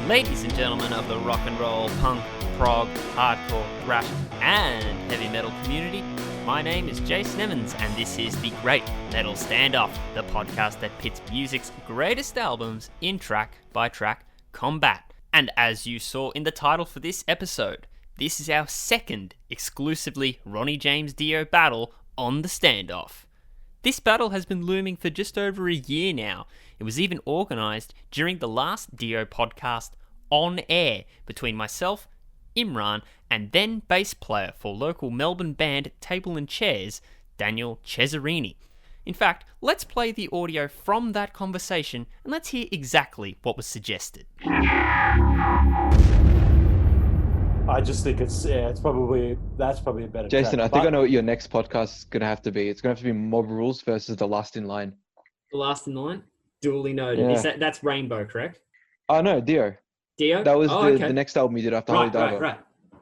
Ladies and gentlemen of the rock and roll, punk, prog, hardcore, thrash, and heavy metal community, my name is Jason Evans, and this is the Great Metal Standoff, the podcast that pits music's greatest albums in track-by-track combat. And as you saw in the title for this episode, this is our second exclusively Ronnie James Dio battle on the Standoff. This battle has been looming for just over a year now. It was even organised during the last Dio podcast on air between myself, Imran, and then bass player for local Melbourne band Table and Chairs, Daniel Cesarini. In fact, let's play the audio from that conversation and let's hear exactly what was suggested. I just think that's probably a better. Jason, track. I think I know what your next podcast is gonna have to be. It's gonna have to be Mob Rules versus The Last in Line. The Last in Line? Duly noted. Yeah. That's Rainbow, correct? Oh no, Dio. Dio? That was okay. the next album you did after Holy Diver. Right.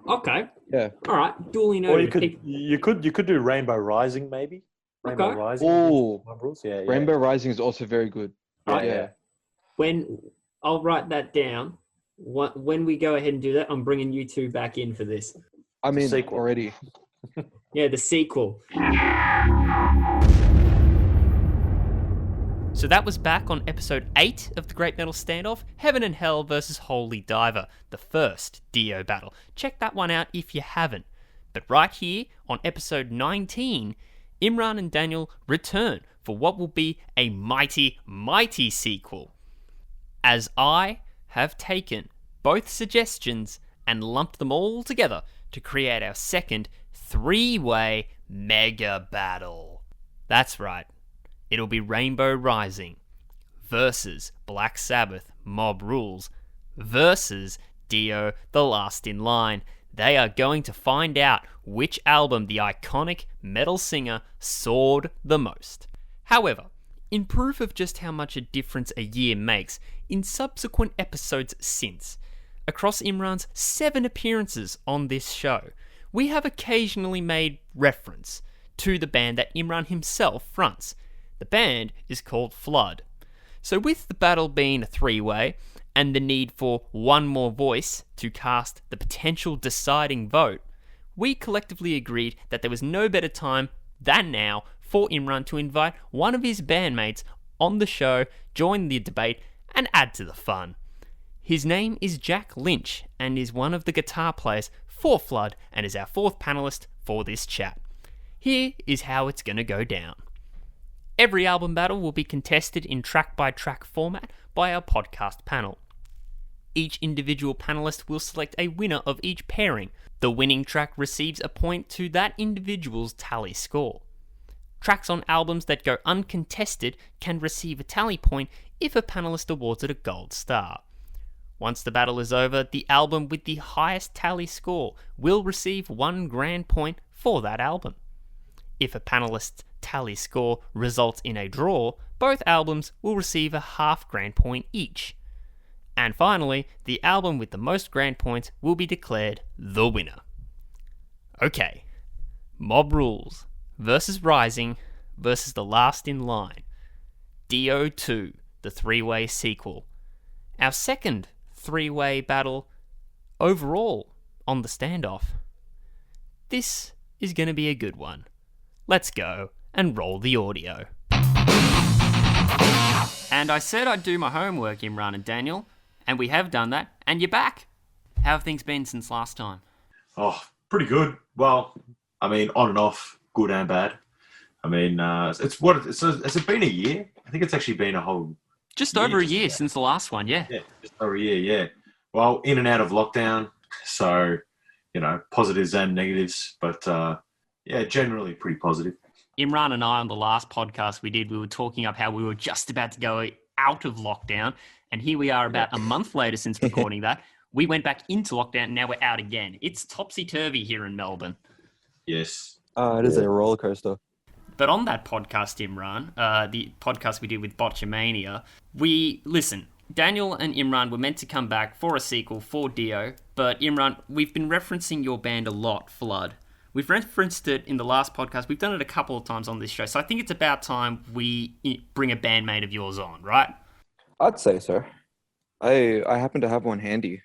Okay. Yeah. All right. Duly Or noted. you could do Rainbow Rising maybe. Rainbow Okay. Rising. Oh, Mob Rules. Yeah. Rainbow Rising is also very good. Yeah. When I'll write that down. When we go ahead and do that, I'm bringing you two back in for this. I mean, sequel. already. Yeah, the sequel. So that was back on episode 8 of the Great Metal Standoff, Heaven and Hell versus Holy Diver, the first Dio battle. Check that one out if you haven't. But right here, on episode 19, Imran and Daniel return for what will be a mighty, mighty sequel. As I have taken both suggestions and lumped them all together to create our second three-way mega battle. That's right. It'll be Rainbow Rising versus Black Sabbath Mob Rules versus Dio The Last in Line. They are going to find out which album the iconic metal singer soared the most. However, in proof of just how much a difference a year makes, in subsequent episodes since, across Imran's 7 appearances on this show, we have occasionally made reference to the band that Imran himself fronts. The band is called Flood. So with the battle being a three-way, and the need for one more voice to cast the potential deciding vote, we collectively agreed that there was no better time than now for Imran to invite one of his bandmates on the show, join the debate, and add to the fun. His name is Jack Lynch, and is one of the guitar players for Flood, and is our 4th panelist for this chat. Here is how it's going to go down. Every album battle will be contested in track-by-track format by our podcast panel. Each individual panelist will select a winner of each pairing. The winning track receives a point to that individual's tally score. Tracks on albums that go uncontested can receive a tally point if a panelist awards it a gold star. Once the battle is over, the album with the highest tally score will receive 1 grand point for that album. If a panelist's tally score results in a draw, both albums will receive a half grand point each. And finally, the album with the most grand points will be declared the winner. Okay, Mob Rules versus Rising versus The Last in Line. Dio 2, the three-way sequel. Our second three-way battle overall on the Standoff. This is going to be a good one. Let's go and roll the audio. And I said I'd do my homework, Imran and Daniel, and we have done that, and you're back. How have things been since last time? Oh, pretty good. Well, I mean, on and off, good and bad. I mean, has it been a year? I think it's actually been a whole... Just over a year since the last one, yeah. Yeah, just over a year, yeah. Well, in and out of lockdown, so, positives and negatives, but, generally pretty positive. Imran and I, on the last podcast we were talking up how we were just about to go out of lockdown, and here we are about a month later since recording that. We went back into lockdown, and now we're out again. It's topsy-turvy here in Melbourne. Yes. It is a roller coaster. But on that podcast, Imran, the podcast we did with Botchamania, Daniel and Imran were meant to come back for a sequel for Dio, but Imran, we've been referencing your band a lot, Flood. We've referenced it in the last podcast. We've done it a couple of times on this show, so I think it's about time we bring a bandmate of yours on, right? I'd say so. I happen to have one handy.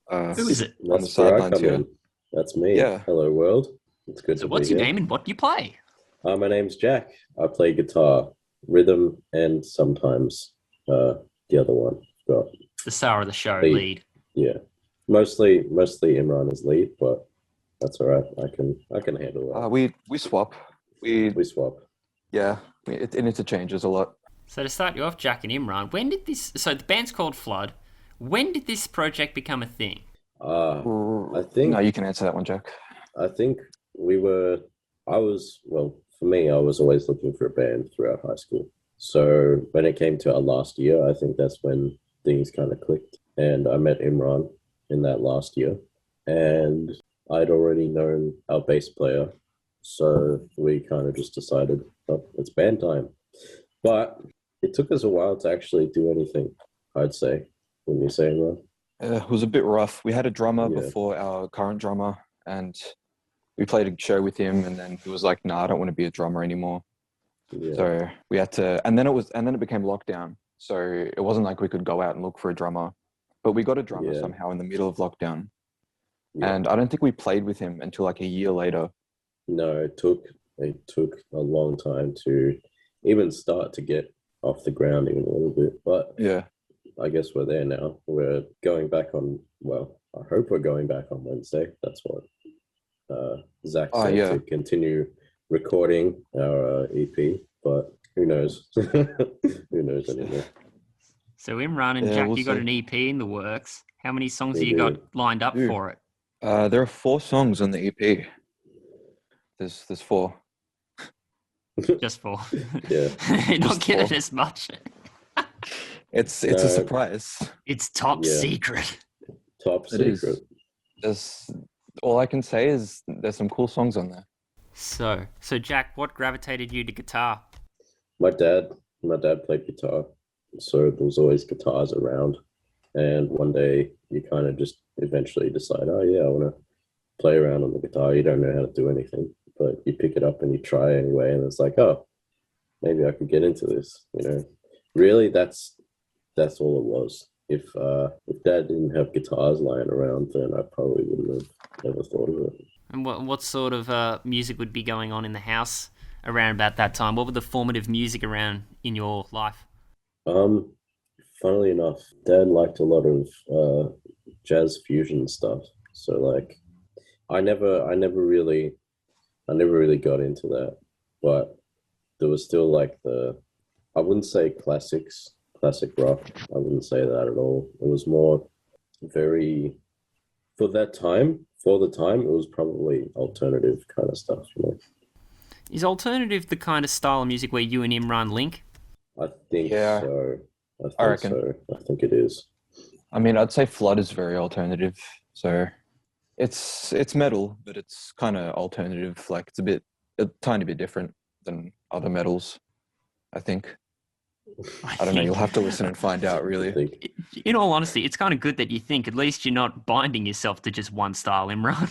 Who is it? On the That's where I sidelines come here. in. That's me. Yeah. Hello, world. It's good So to what's be your here. name and what do you play? My name's Jack. I play guitar, rhythm, and sometimes the other one. Got The star of the show, Lead. lead. mostly Imran is lead, but that's all right. I can handle that. We swap. We swap. yeah. It interchanges a lot. So to start you off, Jack and Imran, when did this... So the band's called Flood. When did this project become a thing? I think No, you can answer that one, Jack. I think for me, I was always looking for a band throughout high school. So when it came to our last year, I think that's when things kind of clicked. And I met Imran in that last year. And I'd already known our bass player. So we kind of just decided, oh, it's band time. But it took us a while to actually do anything, I'd say, when you say Imran. It was a bit rough. We had a drummer Yeah. before our current drummer, and we played a show with him, and then he was like, "Nah, I don't want to be a drummer anymore." Yeah. So we had to, and then it became lockdown. So it wasn't like we could go out and look for a drummer, but we got a drummer Yeah. somehow in the middle of lockdown. Yeah. And I don't think we played with him until like a year later. No, it took a long time to even start to get off the ground even a little bit. But Yeah. I guess we're there now. We're going back on, well, I hope we're going back on Wednesday. That's what Zach said, yeah. to continue recording our EP, but who knows? Who knows anymore? So Imran and Yeah, Jack, we'll you got see. an EP in the works. How many songs We have you got do. lined up We do. for it? There are 4 songs on the EP. There's 4. Just 4. Yeah. You're not Just getting 4. as much. It's No. a surprise. It's top Yeah. secret. Top It is. secret. There's all I can say is there's some cool songs on there. So Jack, what gravitated you to guitar? My dad played guitar, so there was always guitars around. And one day you kind of just eventually decide, oh yeah, I want to play around on the guitar. You don't know how to do anything, but you pick it up and you try anyway. And it's like, oh, maybe I could get into this. You know, really, that's all it was. If Dad didn't have guitars lying around, then I probably wouldn't have ever thought of it. And what sort of music would be going on in the house around about that time? What were the formative music around in your life? Funnily enough, Dad liked a lot of jazz fusion stuff. So like, I never really got into that, but there was still like I wouldn't say classic rock. I wouldn't say that at all. It was more very, for the time, it was probably alternative kind of stuff, you know. Is alternative the kind of style of music where you and Imran link? I think Yeah. so. I reckon. So. I think it is. I mean, I'd say Flood is very alternative. So it's metal, but it's kind of alternative. Like it's a tiny bit different than other metals, I think. I don't know. You'll have to listen and find out, I really. think. In all honesty, it's kind of good that you think. At least you're not binding yourself to just one style, Imran.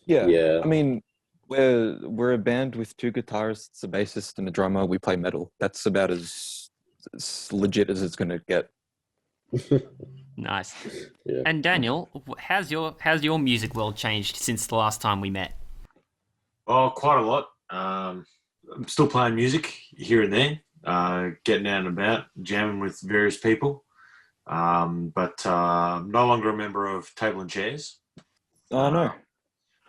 Yeah. Yeah. I mean, we're a band with 2 guitarists, a bassist, and a drummer. We play metal. That's about as legit as it's gonna get. Nice. Yeah. And Daniel, how's your music world changed since the last time we met? Oh, quite a lot. I'm still playing music here and there, getting out and about, jamming with various people. But no longer a member of Table and Chairs. Oh no.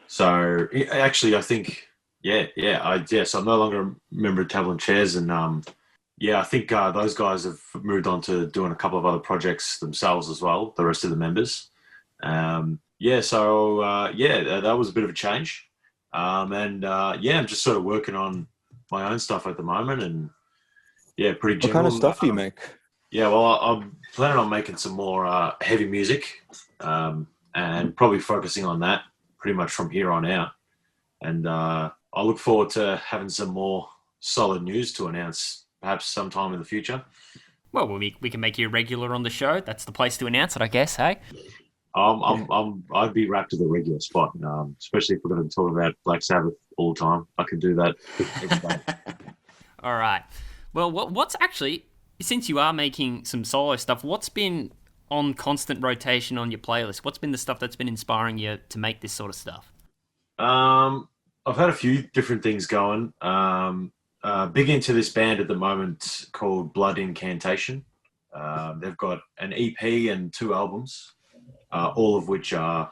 So actually, I think, so I'm no longer a member of Table and Chairs, and I think those guys have moved on to doing a couple of other projects themselves as well. The rest of the members, that was a bit of a change, I'm just sort of working on my own stuff at the moment, and pretty What general. kind of stuff do you make? Yeah, well, I'm planning on making some more heavy music, and probably focusing on that pretty much from here on out. And I look forward to having some more solid news to announce, perhaps sometime in the future. Well, we can make you a regular on the show. That's the place to announce it, I guess. Hey. I'd be wrapped to the regular spot, especially if we're going to talk about Black Sabbath all the time. I could do that every day. All right. Well, what's actually, since you are making some solo stuff, what's been on constant rotation on your playlist? What's been the stuff that's been inspiring you to make this sort of stuff? I've had a few different things going. Big into this band at the moment called Blood Incantation. They've got an EP and 2 albums, all of which are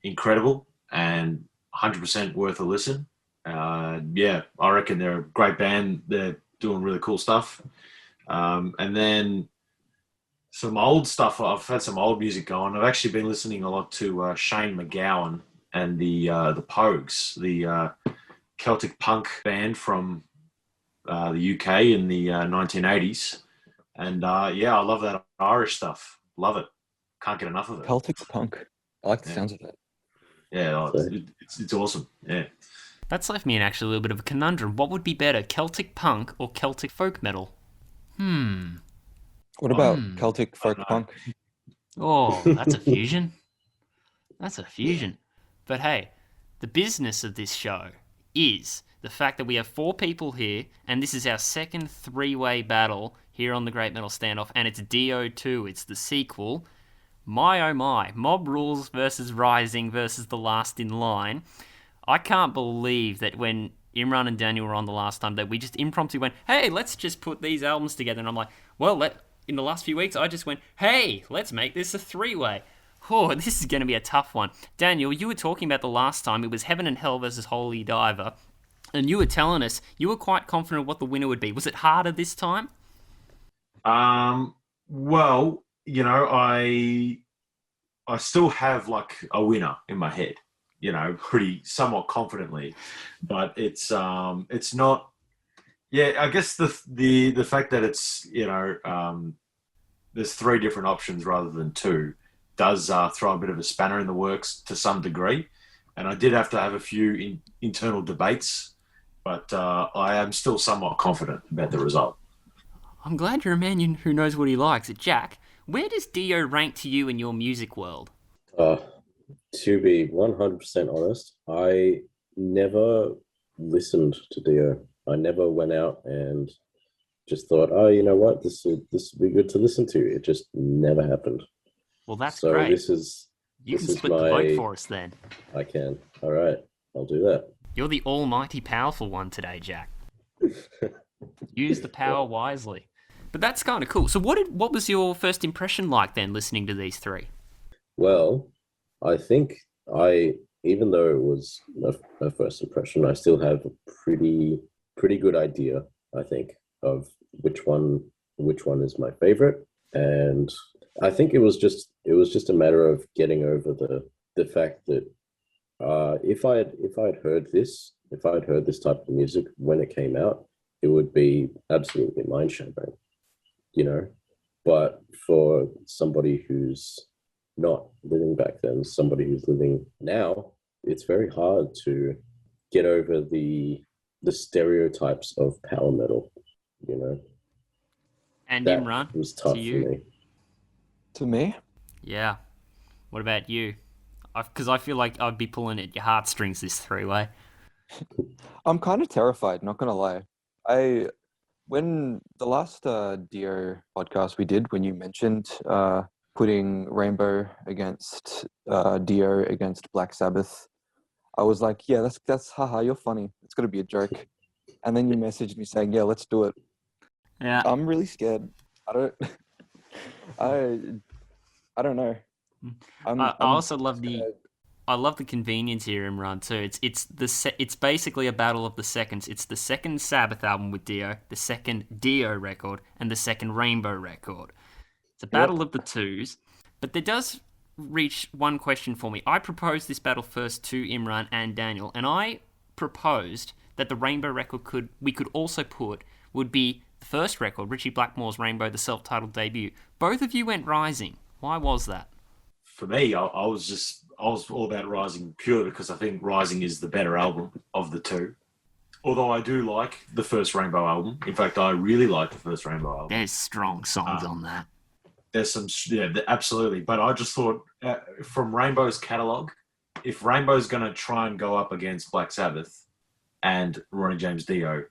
incredible and 100% worth a listen. Yeah, I reckon they're a great band. They're doing really cool stuff. And then some old stuff. I've had some old music going. I've actually been listening a lot to Shane McGowan and the Pogues, the Celtic punk band from the UK in the 1980s. And yeah, I love that Irish stuff. Love it. Can't get enough of it. Celtic punk. I like the sounds of that. Yeah, it's awesome. Yeah. That's left me in actually a little bit of a conundrum. What would be better, Celtic punk or Celtic folk metal? What about Celtic folk punk? Oh, that's a fusion. That's a fusion. But hey, the business of this show is the fact that we have 4 people here, and this is our second 3-way battle here on the Great Metal Standoff, and it's DIO 2. It's the sequel. My oh my, Mob Rules versus Rising versus The Last in Line. I can't believe that when Imran and Daniel were on the last time that we just impromptu went, hey, let's just put these albums together. And I'm like, well, in the last few weeks, I just went, hey, let's make this a 3-way. Oh, this is going to be a tough one. Daniel, you were talking about the last time. It was Heaven and Hell versus Holy Diver. And you were telling us you were quite confident what the winner would be. Was it harder this time? Well, you know, I still have like a winner in my head, you know, pretty somewhat confidently, but it's not. Yeah, I guess the fact that it's, you know, there's 3 different options rather than 2 does throw a bit of a spanner in the works to some degree, and I did have to have a few internal debates, but I am still somewhat confident about the result. I'm glad you're a man who knows what he likes. Jack, where does Dio rank to you in your music world? To be 100% honest, I never listened to Dio. I never went out and just thought, oh, you know what, this would be good to listen to. It just never happened. Well, that's so great. You can split the vote for us then. I can. All right, I'll do that. You're the almighty powerful one today, Jack. Use the power wisely. But that's kind of cool. So what was your first impression like then, listening to these 3? Well, I think even though it was a first impression, I still have a pretty good idea, I think, of which one is my favorite. And I think it was just a matter of getting over the fact that if I had heard this type of music when it came out, it would be absolutely mind-shattering, you know. But for somebody who's not living back then, somebody who's living now, it's very hard to get over the stereotypes of power metal, you know. And that Imran, was tough to you? for me. To me? Yeah. What about you? Because I feel like I'd be pulling at your heartstrings this 3-way. I'm kind of terrified, not gonna lie. When the last Dio podcast we did, when you mentioned putting Rainbow against Dio against Black Sabbath, I was like, yeah, that's haha, you're funny. It's gonna be a joke. And then you messaged me saying, yeah, let's do it. Yeah. I'm really scared. I don't know. I also love I love the convenience here, Imran, too. It's basically a battle of the seconds. It's the second Sabbath album with Dio, the second Dio record, and the second Rainbow record. It's a battle of the 2s, but there does reach one question for me. I proposed this battle first to Imran and Daniel, and I proposed that the Rainbow record we could also put would be the first record, Richie Blackmore's Rainbow, the self-titled debut. Both of you went Rising. Why was that? For me, I was all about Rising purely because I think Rising is the better album of the 2. Although I do like the first Rainbow album. In fact, I really like the first Rainbow album. There's strong songs on that. There's some, yeah, absolutely. But I just thought from Rainbow's catalogue, if Rainbow's going to try and go up against Black Sabbath and Ronnie James Dio,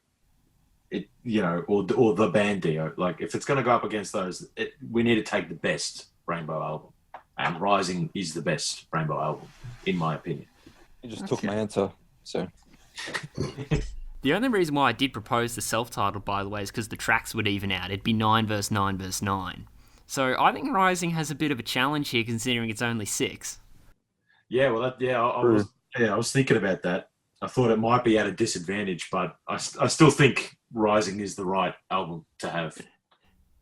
or the band Dio, like if it's going to go up against those, we need to take the best Rainbow album, and Rising is the best Rainbow album, in my opinion. You just took my answer. So The only reason why I did propose the self-titled, by the way, is because the tracks would even out. It'd be 9 verse 9 verse 9. So I think Rising has a bit of a challenge here, considering it's only 6. Yeah, well, I was thinking about that. I thought it might be at a disadvantage, but I still think Rising is the right album to have.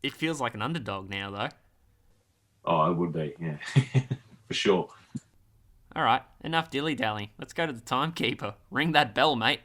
It feels like an underdog now, though. Oh, it would be, yeah, for sure. All right, enough dilly-dally. Let's go to the timekeeper. Ring that bell, mate.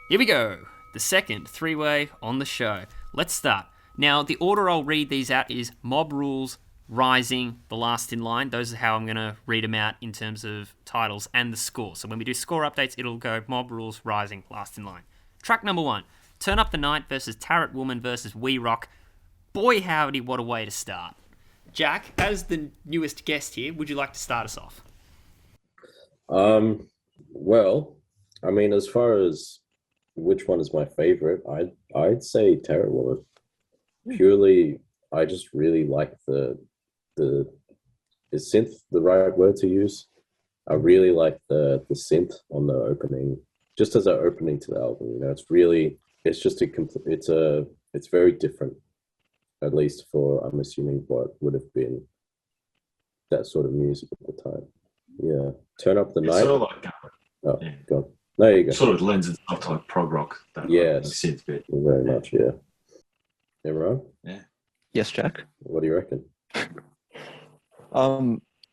Here we go. The second three-way on the show. Let's start. Now, the order I'll read these out is Mob Rules, Rising, the last in line. Those are how I'm going to read them out in terms of titles and the score. So when we do score updates, it'll go Mob Rules, Rising, last in line. Track number 1, Turn Up the Night versus Tarot Woman versus We Rock. Boy howdy, what a way to start. Jack, as the newest guest here, would you like to start us off? Well, I mean, as far as which one is my favorite, I'd say Tarot Woman. Purely, I just really like the is synth the right word to use? I really like the synth on the opening, just as an opening to the album. You know, it's very different, at least for, I'm assuming, what would have been that sort of music at the time. Yeah, Turn Up the Night. Sort of like, yeah. Go on. There you go. Sort of lends itself to like prog rock. Yes, synth bit. Very much. Yeah. Imran? Yeah. yes, Jack. What do you reckon?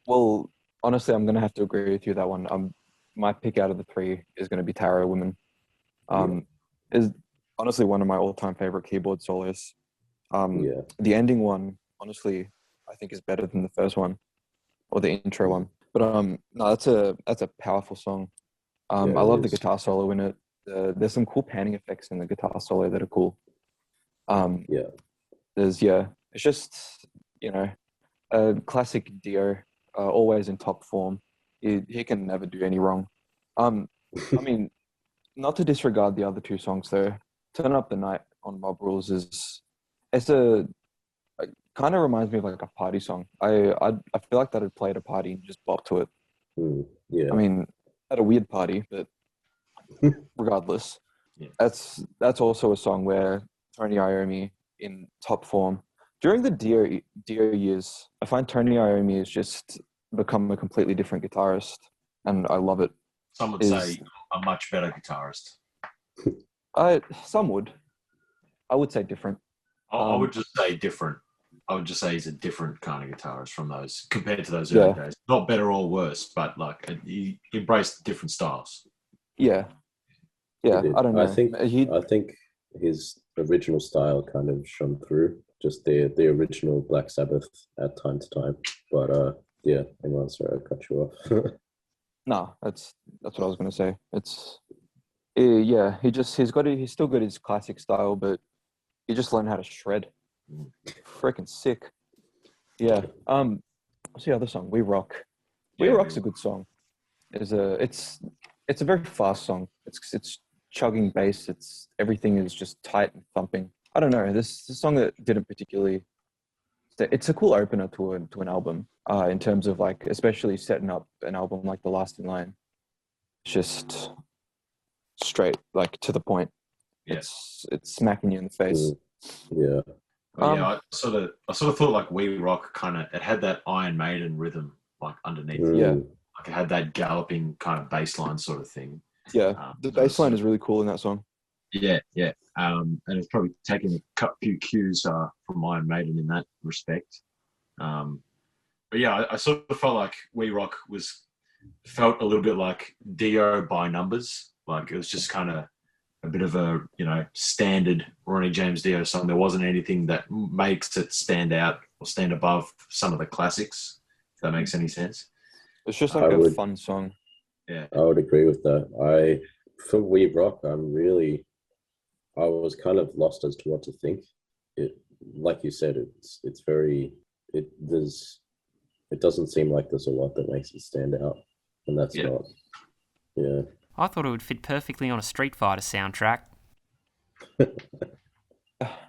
Well, honestly, I'm gonna have to agree with you that one. My pick out of the 3 is gonna be Tarot Woman. Is honestly one of my all-time favorite keyboard solos. The ending one, honestly, I think is better than the first one, or the intro one. But no, that's a powerful song. I love the guitar solo in it. There's some cool panning effects in the guitar solo that are cool. It's just, you know, a classic Dio, always in top form. He can never do any wrong. I mean, not to disregard the other 2 songs though. Turn Up the Night on Mob Rules it kind of reminds me of like a party song. I feel like that I'd play at a party and just bop to it. Yeah. I mean, at a weird party, but regardless, that's also a song where Tony Iommi in top form. During the Dio years, I find Tony Iommi has just become a completely different guitarist, and I love it. Some would say a much better guitarist. Some would. I would say different. I would just say different. I would just say he's a different kind of guitarist from those, compared to those early days. Not better or worse, but like he embraced different styles. Yeah. I don't know. I think his original style kind of shone through. Just the original Black Sabbath at time to time. But hang on, sorry, I cut you off. No, that's what I was gonna say. He's still got his classic style, but he just learned how to shred. Freaking sick. Yeah. What's the other song? We Rock. We Rock's a good song. It's a very fast song. It's chugging bass. Everything is just tight and thumping. I don't know. This song that didn't particularly. It's a cool opener to an album. In terms of like, especially setting up an album like The Last in Line. It's just straight, like to the point. Yeah. It's smacking you in the face. Yeah. I sort of thought like We Rock it had that Iron Maiden rhythm like underneath it. Yeah. Like it had that galloping kind of bass line sort of thing. Yeah. The bass line is really cool in that song. Yeah. And it's probably taking a few cues from Iron Maiden in that respect. But yeah, I sort of felt like We Rock felt a little bit like Dio by numbers. Like it was just kind of a bit of a, standard Ronnie James Dio song. There wasn't anything that makes it stand out or stand above some of the classics, if that makes any sense. It's just like a fun song. Yeah. I would agree with that. For We Rock, I was kind of lost as to what to think. It, like you said, it doesn't seem like there's a lot that makes it stand out, and that's not. Yeah. I thought it would fit perfectly on a Street Fighter soundtrack.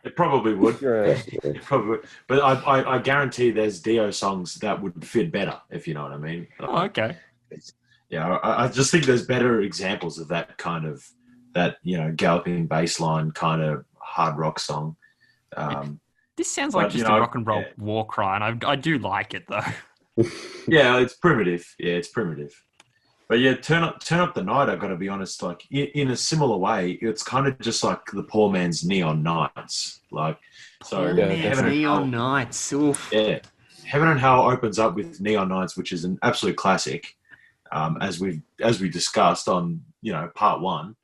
It probably would. You're a, Possibly. It probably would. But I guarantee there's Dio songs that would fit better, if you know what I mean. Oh, okay. Yeah, I just think there's better examples of that galloping bass line kind of hard rock song. This sounds like But, just a rock and roll war cry, and I do like it though. Yeah, it's primitive. Yeah, it's primitive. But yeah, turn up the night. I've got to be honest. Like in a similar way, it's kind of just like the poor man's Neon Nights. Like so, Yeah, Man's Heaven and Neon Hell. Nights. Oof. Yeah, Heaven and Hell opens up with Neon Nights, which is an absolute classic. As we discussed on part one.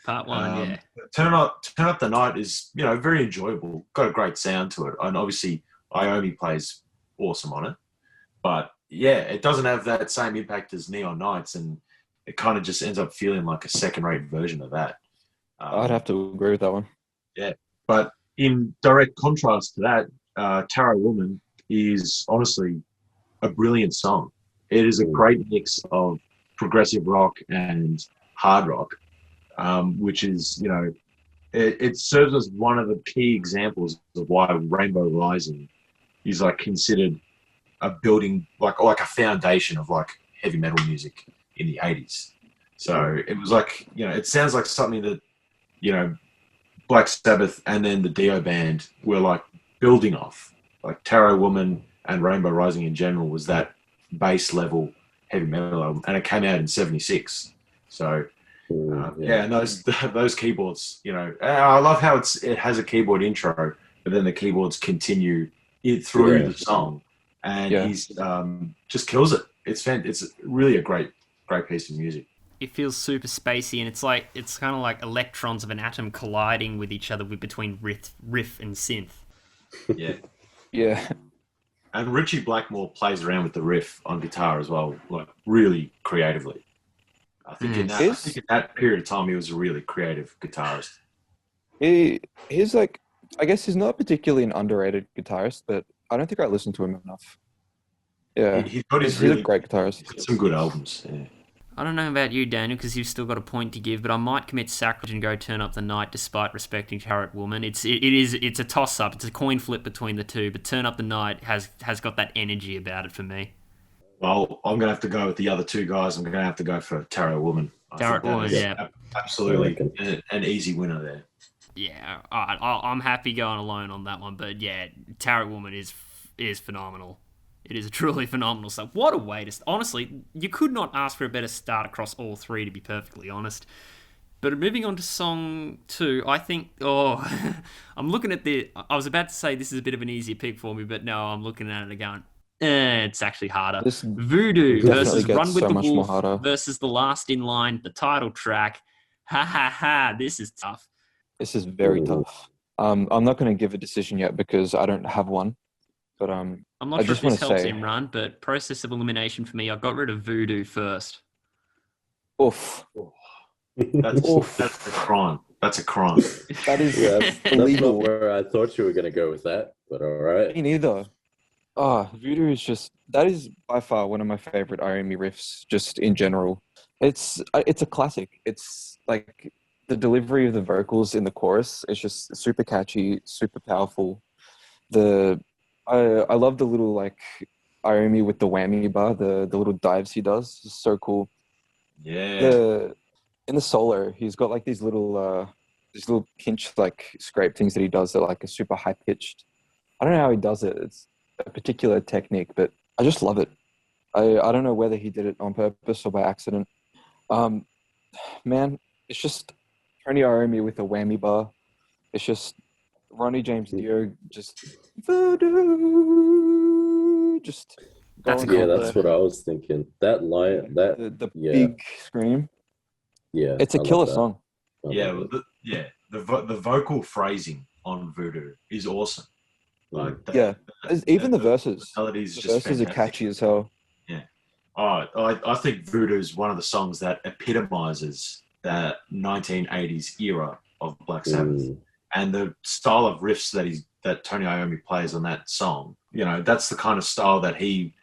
Part one, yeah. Turn up the night is very enjoyable. Got a great sound to it, and obviously Iommi plays awesome on it. But yeah, it doesn't have that same impact as Neon Nights, and it kind of just ends up feeling like a second-rate version of that. I'd have to agree with that one. Yeah, but in direct contrast to that, Tarot Woman is honestly a brilliant song. It is a great mix of progressive rock and hard rock, which is, it serves as one of the key examples of why Rainbow Rising is like considered a building, like a foundation of like heavy metal music in the 80s. So it was like, it sounds like something that, Black Sabbath and then the Dio band were like building off. Like Tarot Woman and Rainbow Rising in general was that base level heavy metal album, and it came out in '76. So and those keyboards, I love how it has a keyboard intro, but then the keyboards continue it through the song, and he's just kills it. It's really a great piece of music. It feels super spacey, and it's kind of like electrons of an atom colliding with each other between riff and synth. Yeah. Yeah. And Richie Blackmore plays around with the riff on guitar as well, like really creatively. I think in that period of time, he was a really creative guitarist. He's like, I guess he's not particularly an underrated guitarist, but I don't think I listened to him enough. Yeah, he's a great guitarist. He's got some good albums. Yeah. I don't know about you, Daniel, because you've still got a point to give, but I might commit sacrilege and go Turn Up the Night despite respecting Tarot Woman. It's a toss-up. It's a coin flip between the two, but Turn Up the Night has got that energy about it for me. Well, I'm going to have to go with the other two guys. I'm going to have to go for Tarot Woman. Tarot Woman, yeah. Absolutely an easy winner there. Yeah, all right, I'm happy going alone on that one, but yeah, Tarot Woman is phenomenal. It is a truly phenomenal song. What a way to... Honestly, you could not ask for a better start across all three, to be perfectly honest. But moving on to song 2, I think... I'm looking at the... I was about to say this is a bit of an easier pick for me, but no, I'm looking at it and going, it's actually harder. This Voodoo versus Run with so the much more Wolf harder. versus The Last in Line, the title track. Ha ha ha, this is tough. This is very tough. I'm not going to give a decision yet because I don't have one. But I'm not sure if this helps him run, but process of elimination for me, I got rid of Voodoo first. Oof. That's a crime. That's a crime. That is that's not where I thought you were going to go with that, but all right. Me neither. Voodoo is that is by far one of my favorite Iommi riffs, just in general. It's a classic. It's like the delivery of the vocals in the chorus is just super catchy, super powerful. I love the little like Iommi with the whammy bar, the little dives he does. It's so cool. Yeah. In the solo, he's got like these little pinch like scrape things that he does that like are super high pitched. I don't know how he does it. It's a particular technique, but I just love it. I don't know whether he did it on purpose or by accident. Man, it's just Tony Iommi with a whammy bar. It's just Ronnie James Dio just voodoo. Just that's that's what I was thinking. That line, the big scream. Yeah, it's a killer song. The vocal phrasing on Voodoo is awesome. Like even the verses. The verses are catchy as hell. Yeah. I think Voodoo is one of the songs that epitomizes that 1980s era of Black Sabbath. And the style of riffs that Tony Iommi plays on that song, that's the kind of style that he,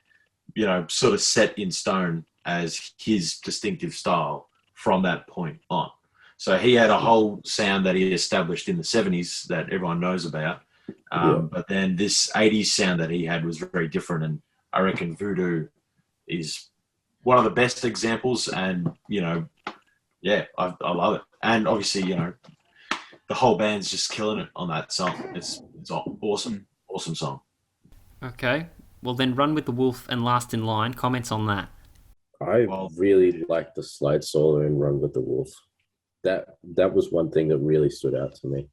sort of set in stone as his distinctive style from that point on. So he had a whole sound that he established in the 70s that everyone knows about. But then this 80s sound that he had was very different. And I reckon Voodoo is one of the best examples. And, I love it. And obviously, the whole band's just killing it on that song. It's awesome. Awesome song. Okay. Well, then Run with the Wolf and Last in Line. Comments on that? I really like the slide solo in Run with the Wolf. That was one thing that really stood out to me.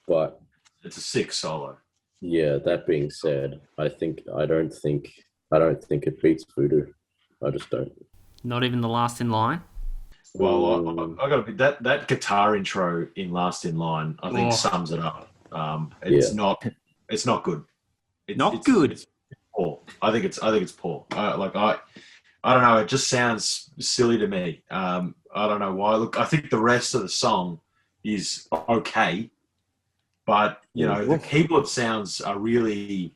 But it's a sick solo. Yeah, that being said, I don't think it beats Voodoo. I just don't. Not even the Last in Line? Well, I got to be that guitar intro in Last in Line. I think sums it up. It's not good. It's poor. I think it's poor. I don't know. It just sounds silly to me. I don't know why. Look, I think the rest of the song is okay, but the keyboard sounds are really,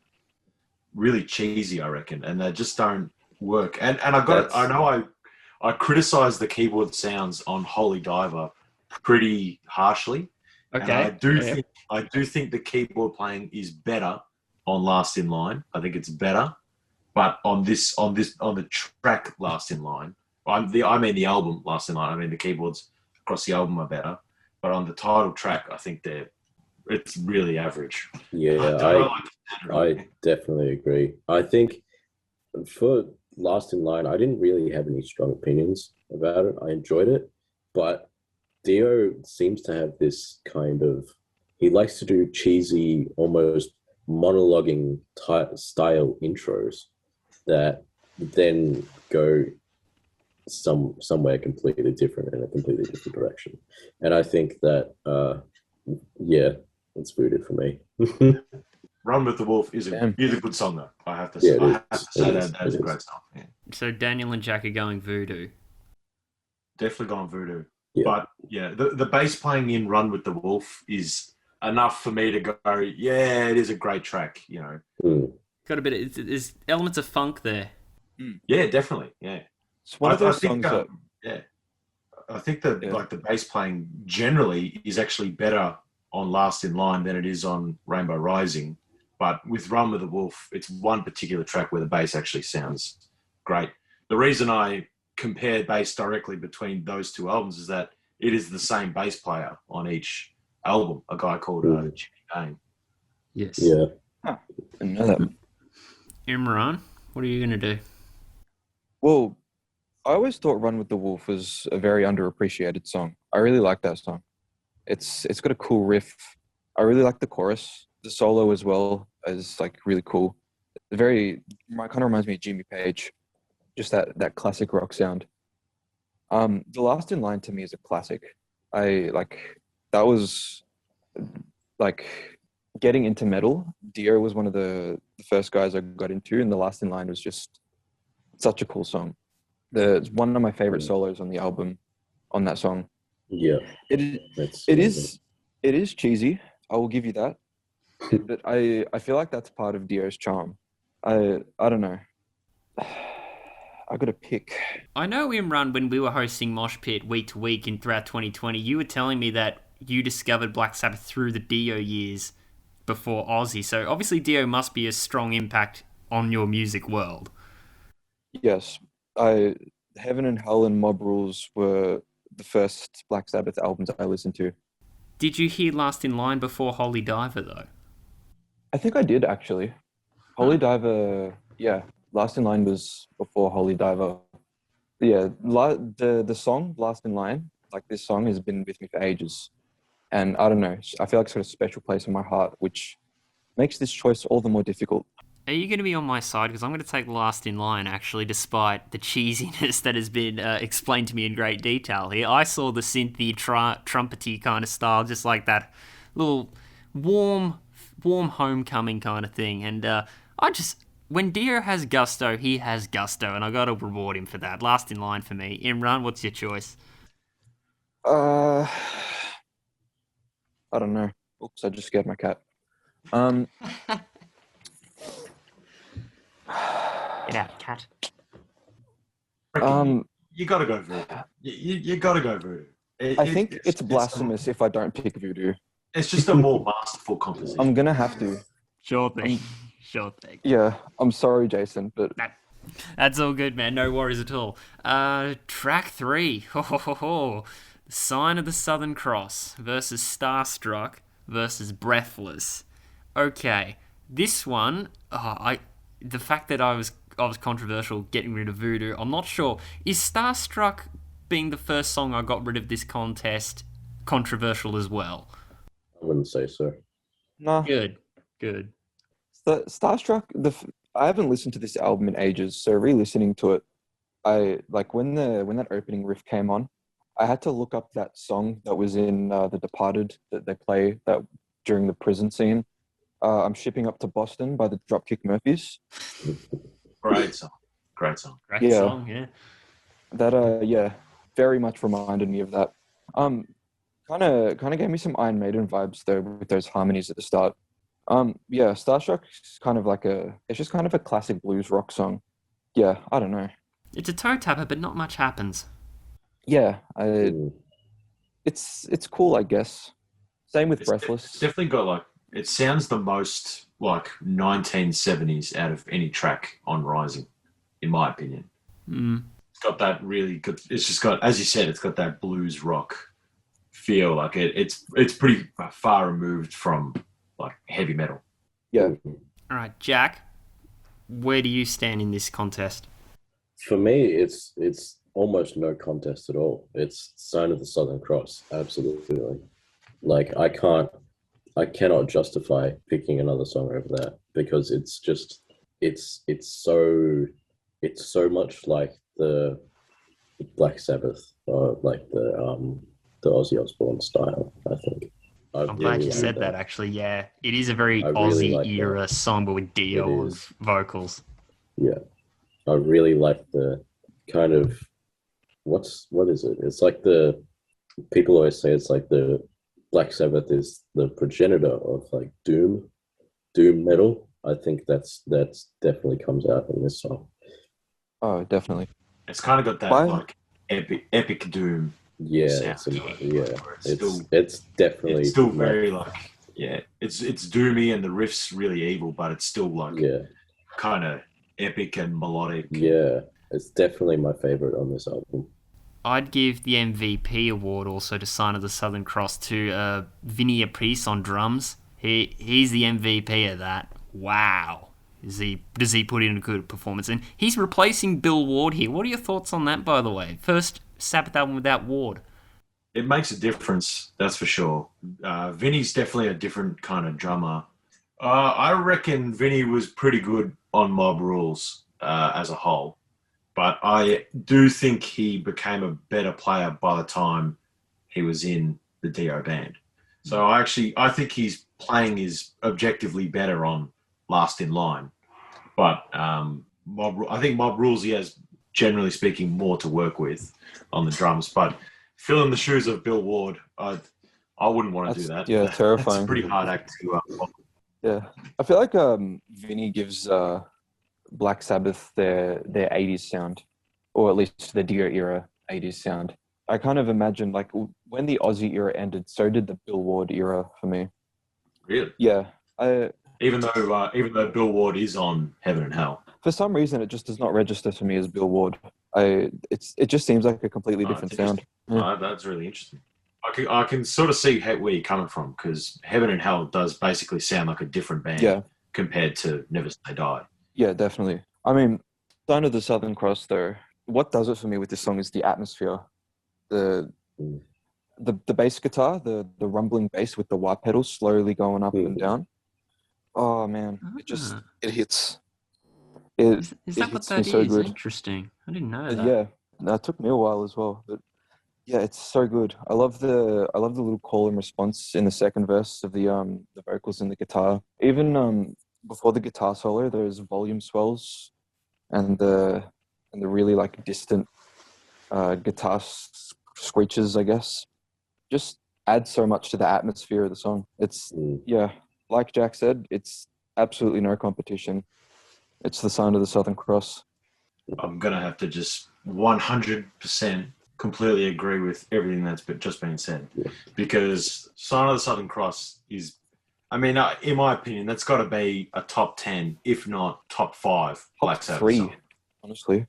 really cheesy. I reckon, and they just don't work. And I criticize the keyboard sounds on Holy Diver pretty harshly. Okay. And I do think the keyboard playing is better on Last in Line. I think it's better. But on the track Last in Line, I mean the album Last in Line. I mean the keyboards across the album are better, but on the title track, I think it's really average. Yeah, I definitely agree. I think for Last in Line, I didn't really have any strong opinions about it. I enjoyed it, but Dio seems to have this kind of, he likes to do cheesy, almost monologuing style intros that then go somewhere completely different in a completely different direction. And I think that, it's Voodoo for me. Run with the Wolf is a good song, though. I have to say that's a great song. Yeah. So Daniel and Jack are going Voodoo. Definitely going Voodoo. Yeah. But the bass playing in Run with the Wolf is enough for me to go, it is a great track, Got a bit of, there's elements of funk there. Yeah, definitely. Yeah. It's one of those songs that... I think that the bass playing generally is actually better on Last in Line than it is on Rainbow Rising. But with Run with the Wolf, it's one particular track where the bass actually sounds great. The reason I compare bass directly between those two albums is that it is the same bass player on each album, a guy called Jimmy Payne. Yes. Yeah. I didn't know that. Imran, what are you going to do? Well, I always thought Run with the Wolf was a very underappreciated song. I really like that song. It's got a cool riff. I really like the chorus. The solo as well is really cool. Kind of reminds me of Jimmy Page. Just that classic rock sound. The Last in Line to me is a classic. That was getting into metal. Dio was one of the first guys I got into, and The Last in Line was just such a cool song. It's one of my favorite solos on the album, on that song. Yeah, it is cheesy. I will give you that, but I feel like that's part of Dio's charm. I don't know. I got to pick. I know, Imran, when we were hosting Mosh Pit week to week throughout 2020, you were telling me that you discovered Black Sabbath through the Dio years before Ozzy. So obviously Dio must be a strong impact on your music world. Yes, Heaven and Hell and Mob Rules were the first Black Sabbath albums I listened to. Did you hear Last in Line before Holy Diver, though? I think I did, actually. Holy Diver, Last in Line was before Holy Diver. Yeah, the song Last in Line, this song has been with me for ages. And I don't know, I feel like it's got a special place in my heart, which makes this choice all the more difficult. Are you going to be on my side? Because I'm going to take Last in Line, actually, despite the cheesiness that has been explained to me in great detail here. I saw the synthy, trumpety kind of style, just like that little warm homecoming kind of thing. And when Dio has gusto, he has gusto, and I got to reward him for that. Last in Line for me. Imran, what's your choice? I don't know. Oops, I just scared my cat. Get out, cat. You got to go Voodoo. You got to go Voodoo. I think it's blasphemous if I don't pick Voodoo. It's just a more masterful composition. I'm gonna have to. Sure thing. Sure thing. Yeah, I'm sorry, Jason, but That's all good, man. No worries at all. Track 3. Sign of the Southern Cross versus Starstruck versus Breathless. Okay, this one, the fact that I was controversial getting rid of Voodoo, I'm not sure. Is Starstruck being the first song I got rid of this contest controversial as well? I wouldn't say so. nah. Good. Starstruck. I haven't listened to this album in ages, so re-listening to it, I like when that opening riff came on, I had to look up that song that was in The Departed that they play that during the prison scene. I'm Shipping Up to Boston by the Dropkick Murphys. Great song. Great song, yeah. That very much reminded me of that. Kind of gave me some Iron Maiden vibes though with those harmonies at the start. Starstruck's kind of it's just kind of a classic blues rock song. Yeah, I don't know. It's a toe tapper, but not much happens. Yeah, it's cool, I guess. Same with Breathless. It's definitely got it sounds the most like 1970s out of any track on Rising, in my opinion. It's got that really good. It's just got, as you said, it's got that blues rock feel. Like it's pretty far removed from like heavy metal. Yeah. All right, Jack, where do you stand in this contest? For me, it's almost no contest at all. It's Sign of the Southern Cross, absolutely. Like I cannot justify picking another song over that because it's so much like the Black Sabbath or like the Ozzy Osbourne style, I think. I'm glad you said that, actually. Yeah, it is a very Aussie era song, but with DIO vocals. Yeah, I really like the kind of what is it? It's like people always say it's like the Black Sabbath is the progenitor of like doom metal. I think that's definitely comes out in this song. Oh, definitely. It's kind of got that like epic doom. Yeah, sound. It's definitely. It's still very it's doomy and the riff's really evil, but it's still like kind of epic and melodic. Yeah, it's definitely my favorite on this album. I'd give the MVP award also to Sign of the Southern Cross to Vinny Appice on drums. He's the MVP of that. Wow. Does he put in a good performance? And he's replacing Bill Ward here. What are your thoughts on that, by the way? First Sabbath album without Ward. It makes a difference, that's for sure. Vinny's definitely a different kind of drummer. I reckon Vinny was pretty good on Mob Rules as a whole. But I do think he became a better player by the time he was in the Dio band. So I think his playing is objectively better on Last in Line. But I think Mob Rules, he has, generally speaking, more to work with on the drums. But fill in the shoes of Bill Ward, I wouldn't want to do that. Yeah, terrifying. It's a pretty hard act to Yeah. I feel like Vinny gives Black Sabbath their 80s sound, or at least the Dio era 80s sound. I kind of imagine like when the Aussie era ended, so did the Bill Ward era for me. Really? Yeah. Even though Bill Ward is on Heaven and Hell. For some reason, it just does not register to me as Bill Ward. It just seems like a completely different sound. Yeah. That's really interesting. I can sort of see where you're coming from, because Heaven and Hell does basically sound like a different band compared to Never Say Die. Yeah, definitely. I mean, Sign of the Southern Cross, though, what does it for me with this song is the atmosphere. The bass guitar, the rumbling bass with the wah pedals slowly going up and down. Oh, man. It hits. Is that what that is? So good. Interesting. I didn't know that. Yeah. No, it took me a while as well, but yeah, it's so good. I love the little call and response in the second verse of the vocals and the guitar. Even before the guitar solo, there's volume swells and the really like distant guitar screeches, I guess. Just adds so much to the atmosphere of the song. It's like Jack said, it's absolutely no competition. It's the Sign of the Southern Cross. I'm gonna have to just 100% completely agree with everything that's just been said, because Sign of the Southern Cross is, I mean, in my opinion, that's got to be a top 10, if not top 5 Black Sabbath 3, song. honestly.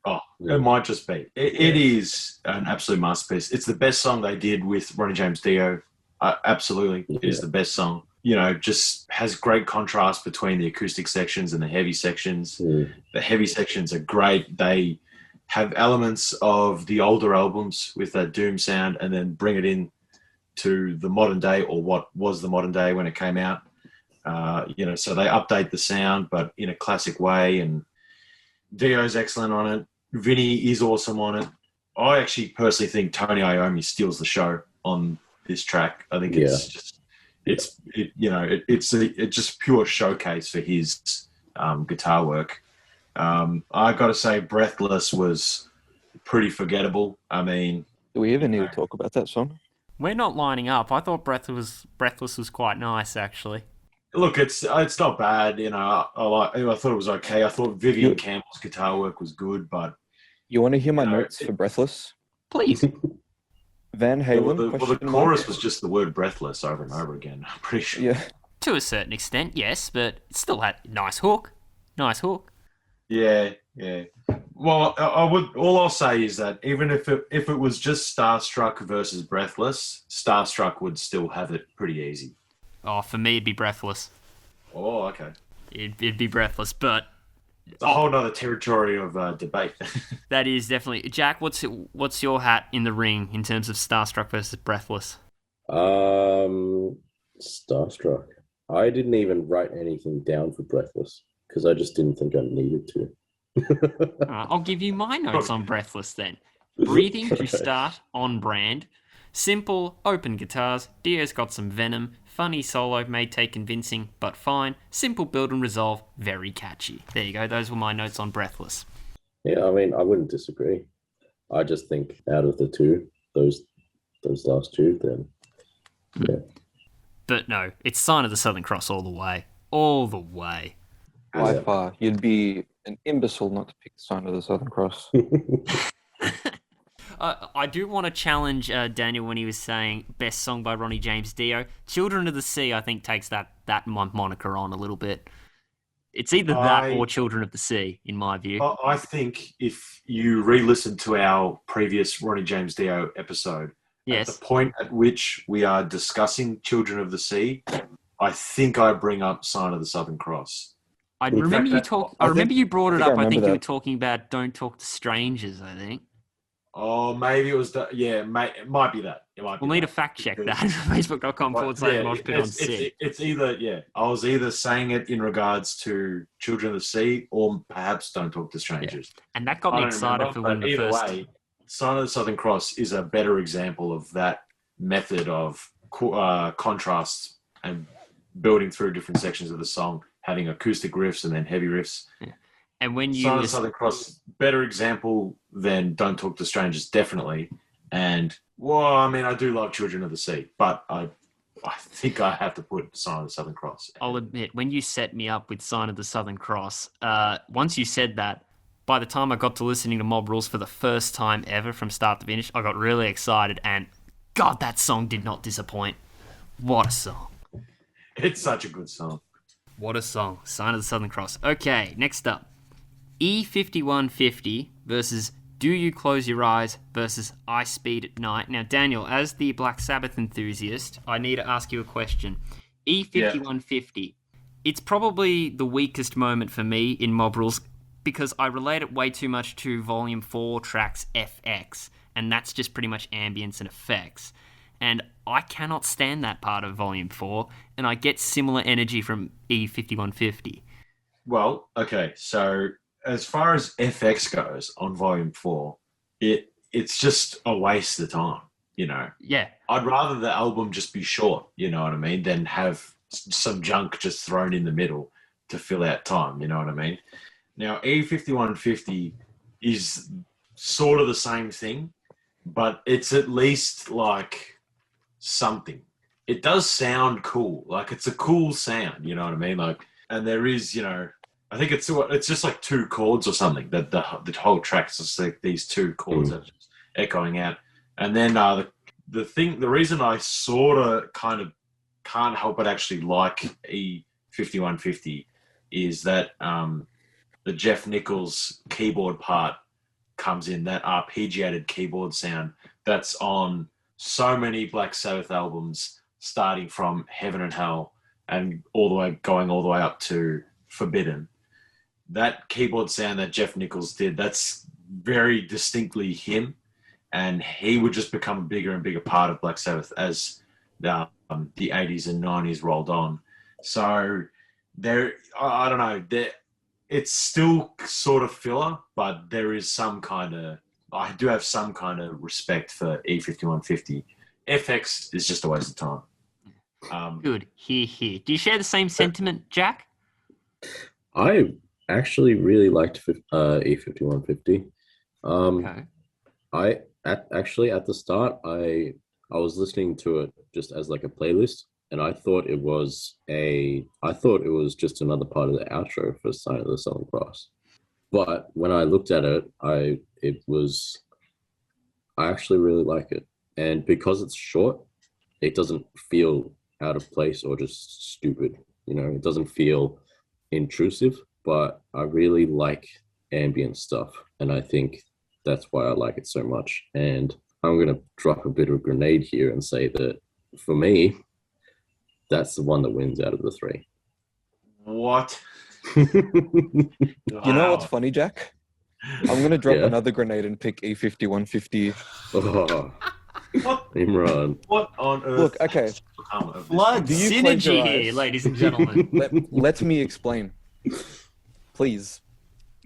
Oh, it might just be. It is an absolute masterpiece. It's the best song they did with Ronnie James Dio. Absolutely, it is the best song. You know, just has great contrast between the acoustic sections and the heavy sections. The heavy sections are great. They have elements of the older albums with that doom sound, and then bring it in to the modern day, or what was the modern day when it came out. You know, so they update the sound, but in a classic way. And Dio's excellent on it. Vinny is awesome on it. I actually personally think Tony Iommi steals the show on this track. I think it's just, it's just pure showcase for his guitar work. I got to say, Breathless was pretty forgettable. I mean, Do we even need to talk about that song? We're not lining up. I thought Breathless was quite nice, actually. Look, it's not bad. You know, I thought it was okay. I thought Vivian Campbell's guitar work was good, but You want to hear my notes for Breathless? Please. Van Halen? the chorus was just the word breathless over and over again. I'm pretty sure. Yeah. To a certain extent, yes, but it still had nice hook. Nice hook. Yeah. Well, all I'll say is that even if it was just Starstruck versus Breathless, Starstruck would still have it pretty easy. Oh, for me, it'd be Breathless. Oh, okay. It'd be Breathless, but it's a whole nother territory of debate. that is definitely... Jack, what's your hat in the ring in terms of Starstruck versus Breathless? Starstruck. I didn't even write anything down for Breathless because I just didn't think I needed to. I'll give you my notes on Breathless then. Breathing to start, on brand. Simple, open guitars. Dio's got some venom. Funny solo, may take convincing, but fine. Simple build and resolve, very catchy. There you go. Those were my notes on Breathless. Yeah, I mean, I wouldn't disagree. I just think out of the two, those last two, then yeah. But no, it's Sign of the Southern Cross all the way. All the way. By far. You'd be an imbecile not to pick Sign of the Southern Cross. I do want to challenge Daniel when he was saying best song by Ronnie James Dio. Children of the Sea, I think, takes that moniker on a little bit. It's either that or Children of the Sea, in my view. I think if you re-listen to our previous Ronnie James Dio episode, yes, at the point at which we are discussing Children of the Sea, I think I bring up Sign of the Southern Cross. I remember you brought it up. I think you were talking about Don't Talk to Strangers, I think. Oh, maybe it was that. Yeah, it might be that. We'll need to fact check that. Facebook.com/moshpit. It's either, I was either saying it in regards to Children of the Sea or perhaps Don't Talk to Strangers. Yeah. And that got me excited for when the either first... way, Sign of the Southern Cross is a better example of that method of contrasts and building through different sections of the song, having acoustic riffs and then heavy riffs. Yeah. And when you... Sign of the Southern Cross, better example than Don't Talk to Strangers, definitely. And, well, I mean, I do love Children of the Sea, but I think I have to put Sign of the Southern Cross. I'll admit, when you set me up with Sign of the Southern Cross, once you said that, by the time I got to listening to Mob Rules for the first time ever from start to finish, I got really excited, and God, that song did not disappoint. What a song. It's such a good song. What a song. Sign of the Southern Cross. Okay, next up. E5150 versus Do You Close Your Eyes versus I Speed at Night. Now, Daniel, as the Black Sabbath enthusiast, I need to ask you a question. E5150, it's probably the weakest moment for me in Mob Rules because I relate it way too much to Volume 4 tracks FX, and that's just pretty much ambience and effects. And I cannot stand that part of Volume 4, and I get similar energy from E5150. Well, okay, so as far as FX goes on Volume 4, it's just a waste of time, you know? Yeah. I'd rather the album just be short, you know what I mean, than have some junk just thrown in the middle to fill out time, you know what I mean? Now, E5150 is sort of the same thing, but it's at least like something. It does sound cool. Like, it's a cool sound, you know what I mean? Like, and there is, you know, I think it's just like two chords or something. That the whole track's just like these two chords. echoing out. And then the reason I sort of kind of can't help but actually like E5150 is that the Jeff Nichols keyboard part comes in, that arpeggiated keyboard sound that's on so many Black Sabbath albums, starting from Heaven and Hell and going all the way up to Forbidden. That keyboard sound that Jeff Nichols did, that's very distinctly him, and he would just become a bigger and bigger part of Black Sabbath as the 80s and 90s rolled on. So I don't know, it's still sort of filler, but there is I do have some kind of respect for E5150. FX is just a waste of time. Good. Here. Do you share the same sentiment, Jack? I actually really liked E5150. Okay. At the start, I was listening to it just as like a playlist, and I thought it was just another part of the outro for Sign of the Southern Cross. But when I looked at it, I actually really like it, and because it's short, it doesn't feel out of place or just stupid. It doesn't feel intrusive. But I really like ambient stuff, and I think that's why I like it so much. And I'm going to drop a bit of a grenade here and say that for me, that's the one that wins out of the three. What? You know what's funny, Jack? I'm going to drop Yeah. another grenade and pick E5150. Oh, What? Imran. What on earth? Look, okay. Blood Do you close your synergy here, eyes? ladies and gentlemen. Let me explain. Please.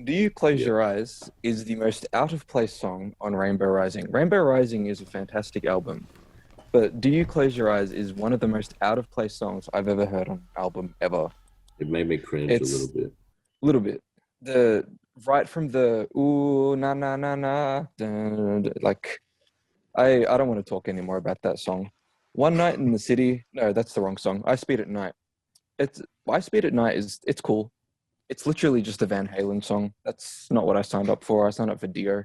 Do You Close Yeah. Your Eyes is the most out-of-place song on Rainbow Rising. Rainbow Rising is a fantastic album, but Do You Close Your Eyes is one of the most out-of-place songs I've ever heard on an album ever. It made me cringe It's- a little bit. Little bit. Right from the ooh na na na na, dun, dun, like I don't want to talk anymore about that song. One Night in the City. No, that's the wrong song. I Speed at Night. I Speed at Night it's cool. It's literally just a Van Halen song. That's not what I signed up for. I signed up for DIO.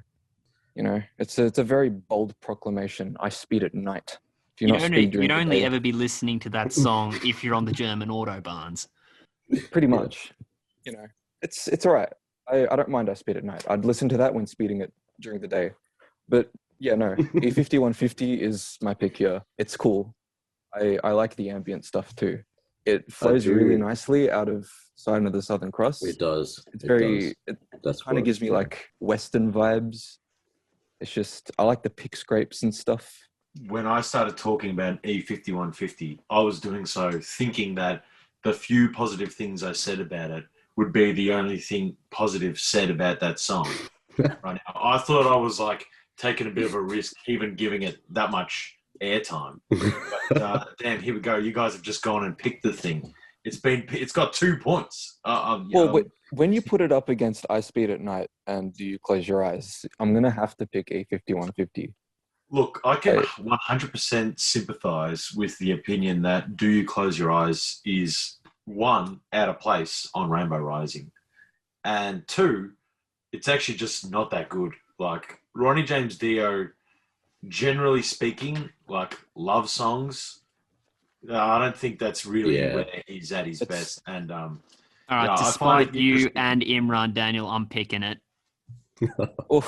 It's a very bold proclamation. I speed at night. Do you not speed during You'd the only day? ever be listening to that song if you're on the German autobahns. Pretty much. It's all right. I don't mind I speed at night. I'd listen to that when speeding it during the day. But yeah, no. E5150 is my pick here. It's cool. I like the ambient stuff too. It flows really nicely out of Sign of the Southern Cross. It does. It's does. it That's kind of what gives it's me for. like Western vibes. It's just, I like the pick scrapes and stuff. When I started talking about E5150, I was doing so thinking that the few positive things I said about it would be the only thing positive said about that song. Right now, I thought I was like taking a bit of a risk, even giving it that much airtime. But damn, here we go. You guys have just gone and picked the thing. It's got 2 points. When you put it up against I Speed at Night and Do You Close Your Eyes, I'm going to have to pick A5150. Look, I can 100% sympathize with the opinion that Do You Close Your Eyes is, one, out of place on Rainbow Rising, and two, it's actually just not that good. Like, Ronnie James Dio, generally speaking, like, love songs, I don't think that's really where he's at his best. And All right, yeah, I find despite it you interesting. and Imran, Daniel, I'm picking it. Oof.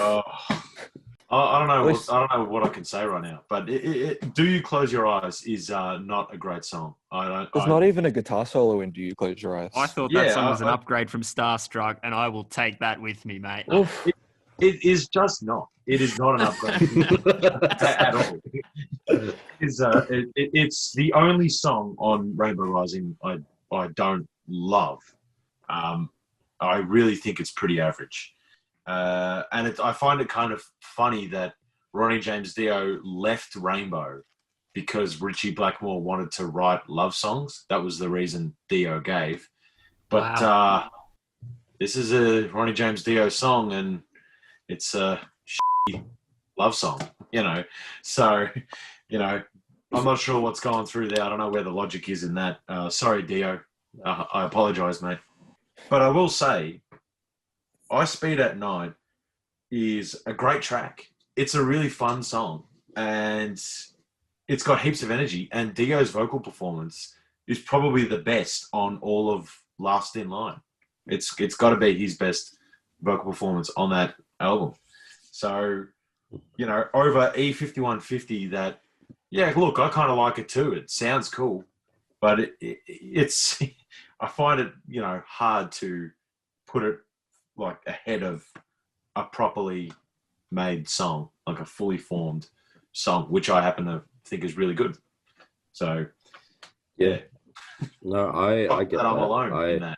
I don't know what I can say right now, but Do You Close Your Eyes is not a great song. There's not even a guitar solo in Do You Close Your Eyes. I thought that song was an upgrade from Starstruck, and I will take that with me, mate. Oof. It is just not. It is not an upgrade at all. It's the only song on Rainbow Rising I don't love. I really think it's pretty average. And I find it kind of funny that Ronnie James Dio left Rainbow because Ritchie Blackmore wanted to write love songs. That was the reason Dio gave. But this is a Ronnie James Dio song, and it's a love song, So, I'm not sure what's going through there. I don't know where the logic is in that. Sorry, Dio. I apologize, mate. But I will say, I Speed at Night is a great track. it's a really fun song, and it's got heaps of energy. And Dio's vocal performance is probably the best on all of Last in Line. It's got to be his best vocal performance on that album. So, over E5150, that, yeah, look, I kind of like it too. It sounds cool, but it's I find it, hard to put it like ahead of a properly made song, like a fully formed song, which I happen to think is really good. So, yeah. No, I get that. I'm alone in that.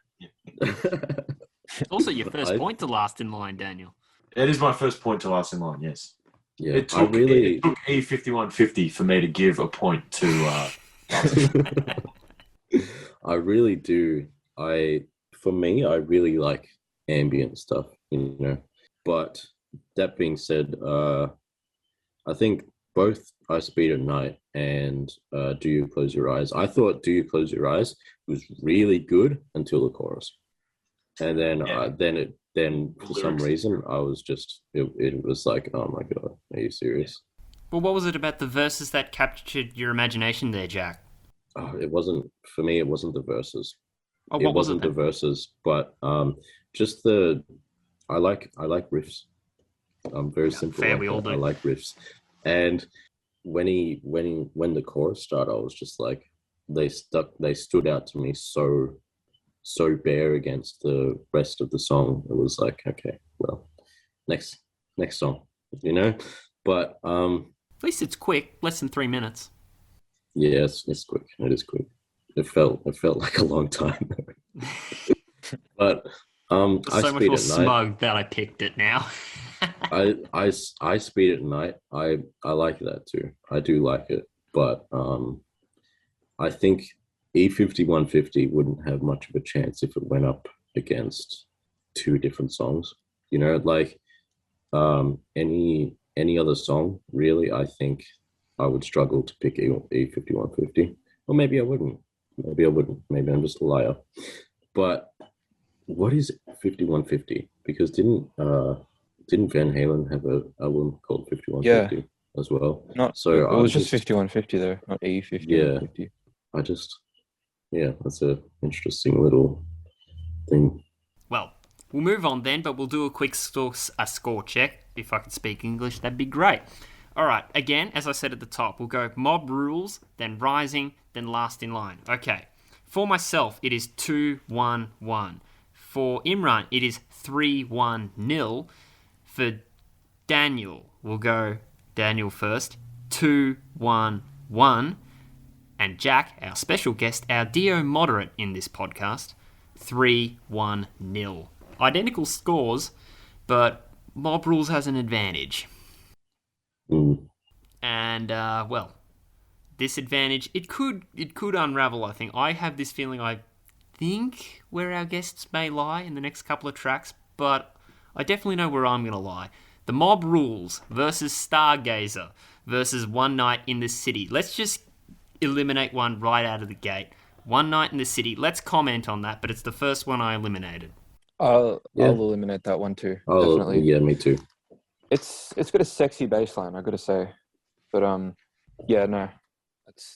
Also, your first point to Last in Line, Daniel. It is my first point to Last in Line, yes. Yeah, It took E5150 for me to give a point to Last in Line. I really do. For me, I really like ambient stuff, But that being said, I think both I Speed at Night and Do You Close Your Eyes. I thought Do You Close Your Eyes was really good until the chorus, and then then for some reason I was just it was like, oh my god, are you serious? Well, what was it about the verses that captured your imagination there, Jack? It wasn't for me. It wasn't the verses. Oh, It wasn't the verses, but just I like riffs. I'm very simple. Fair, we all do. I like riffs, and when the chorus started, I was just like, they stood out to me so bare against the rest of the song. It was like, okay, well, next song, But at least it's quick, less than 3 minutes. yeah, it's quick. It is quick. It felt like a long time. But So much more smug that I picked it now. I Speed at Night. I like that too. I do like it, but I think E5150 wouldn't have much of a chance if it went up against two different songs. Like any other song, really. I think I would struggle to pick E5150, or maybe I wouldn't. Maybe I'm just a liar. But what is 5150? Because didn't Van Halen have an album called 5150 as well? So it was just 5150 though, not E5150. That's an interesting little thing. Well, we'll move on then, but we'll do a quick score check. If I could speak English, that'd be great. All right, again, as I said at the top, we'll go Mob Rules, then Rising, then Last in Line. Okay, for myself, it is 2-1-1. For Imran, it is 3-1-0. For Daniel, we'll go Daniel first, 2-1-1. And Jack, our special guest, our DIO moderate in this podcast, 3-1-0. Identical scores, but Mob Rules has an advantage. And, this advantage, it could unravel, I think. I have this feeling I think where our guests may lie in the next couple of tracks, but I definitely know where I'm going to lie. The Mob Rules versus Stargazer versus One Night in the City. Let's just eliminate one right out of the gate. One Night in the City. Let's comment on that, but it's the first one I eliminated. I'll eliminate that one too. Definitely. Yeah, me too. It's got a sexy bass line, I gotta say. But no.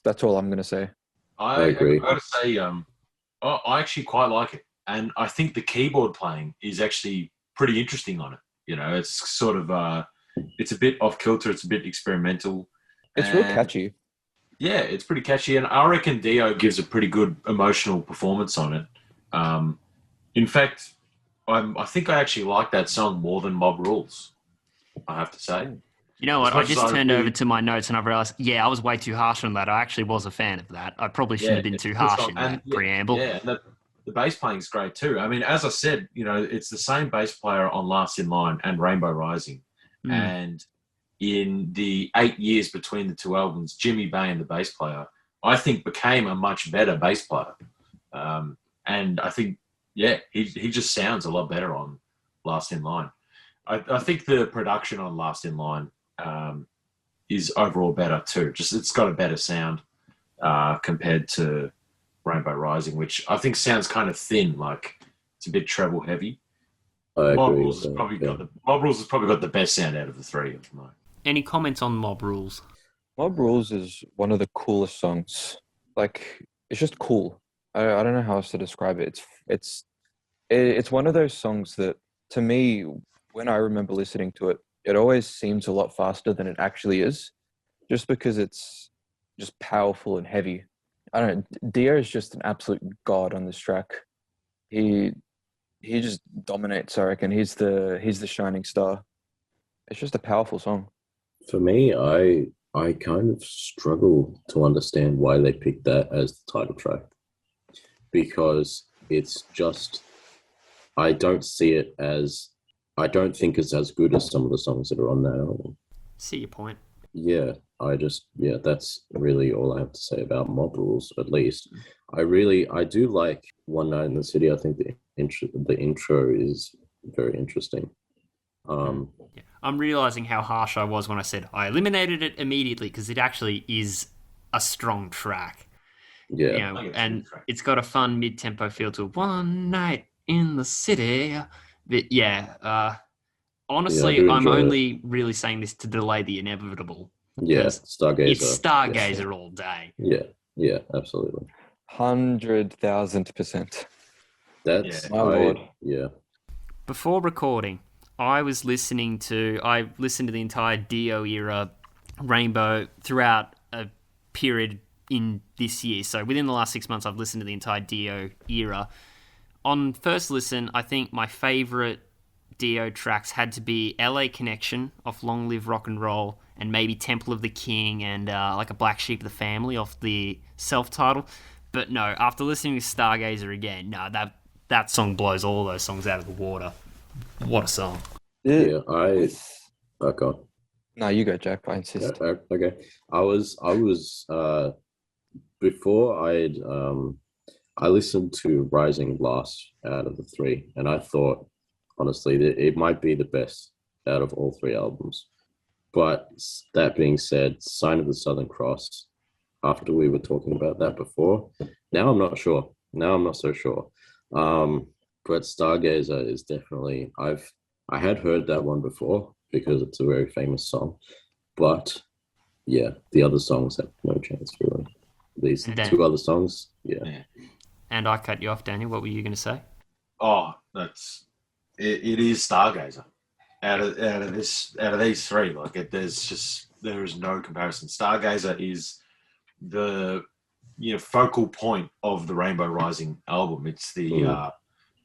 That's all I'm gonna say. I agree. I gotta say, I actually quite like it. And I think the keyboard playing is actually pretty interesting on it. It's sort of it's a bit off kilter, it's a bit experimental. It's real catchy. Yeah, it's pretty catchy, and I reckon Dio gives a pretty good emotional performance on it. In fact, I think I actually like that song more than Mob Rules, I have to say. You know what? I just turned over to my notes and I realized, I was way too harsh on that. I actually was a fan of that. I probably shouldn't have been too harsh in that preamble. Yeah, and the bass playing is great too. I mean, as I said, it's the same bass player on Last in Line and Rainbow Rising. And in the 8 years between the two albums, Jimmy Bain, the bass player, I think became a much better bass player. And I think, he just sounds a lot better on Last in Line. I think the production on Last in Line is overall better too. Just it's got a better sound compared to Rainbow Rising, which I think sounds kind of thin, like it's a bit treble heavy. I agree. Mob Rules has probably got the best sound out of the three of them. Any comments on Mob Rules? Mob Rules is one of the coolest songs. Like, it's just cool. I don't know how else to describe it. It's one of those songs that, to me, when I remember listening to it, it always seems a lot faster than it actually is, just because it's just powerful and heavy. I don't know. Dio is just an absolute god on this track. He just dominates. I reckon he's the shining star. It's just a powerful song. For me, I kind of struggle to understand why they picked that as the title track, because it's just, I don't think it's as good as some of the songs that are on that album. See your point. Yeah, that's really all I have to say about Mob Rules, at least. I do like One Night in the City. I think the intro is very interesting. Yeah. I'm realizing how harsh I was when I said I eliminated it immediately, because it actually is a strong track. Yeah. You know, and it's got a fun mid-tempo feel to it. One Night in the City. But yeah, honestly, Yeah, I do I'm enjoy only really saying this to delay the inevitable. Yeah, Stargazer. It's Stargazer all day. Yeah, absolutely. 100,000%. That's my lord. Yeah. Before recording, I listened to the entire Dio era Rainbow throughout a period in this year. So within the last 6 months, I've listened to the entire Dio era. On first listen, I think my favorite Dio tracks had to be LA Connection off Long Live Rock and Roll, and maybe Temple of the King, and like a Black Sheep of the Family off the self-title. But no, after listening to Stargazer again, no, that song blows all those songs out of the water. What a song. Yeah, God. No, you go, Jack. I insist. Okay. I was before I listened to Rising last out of the three, and I thought, honestly, that it might be the best out of all three albums. But that being said, Sign of the Southern Cross, after we were talking about that before, now I'm not sure. Now I'm not so sure. But Stargazer is definitely, I had heard that one before because it's a very famous song. But yeah, the other songs have no chance really. These two other songs, yeah. And I cut you off, Daniel. What were you going to say? Oh, it is Stargazer. Out of these three, like there is no comparison. Stargazer is the focal point of the Rainbow Rising album. It's the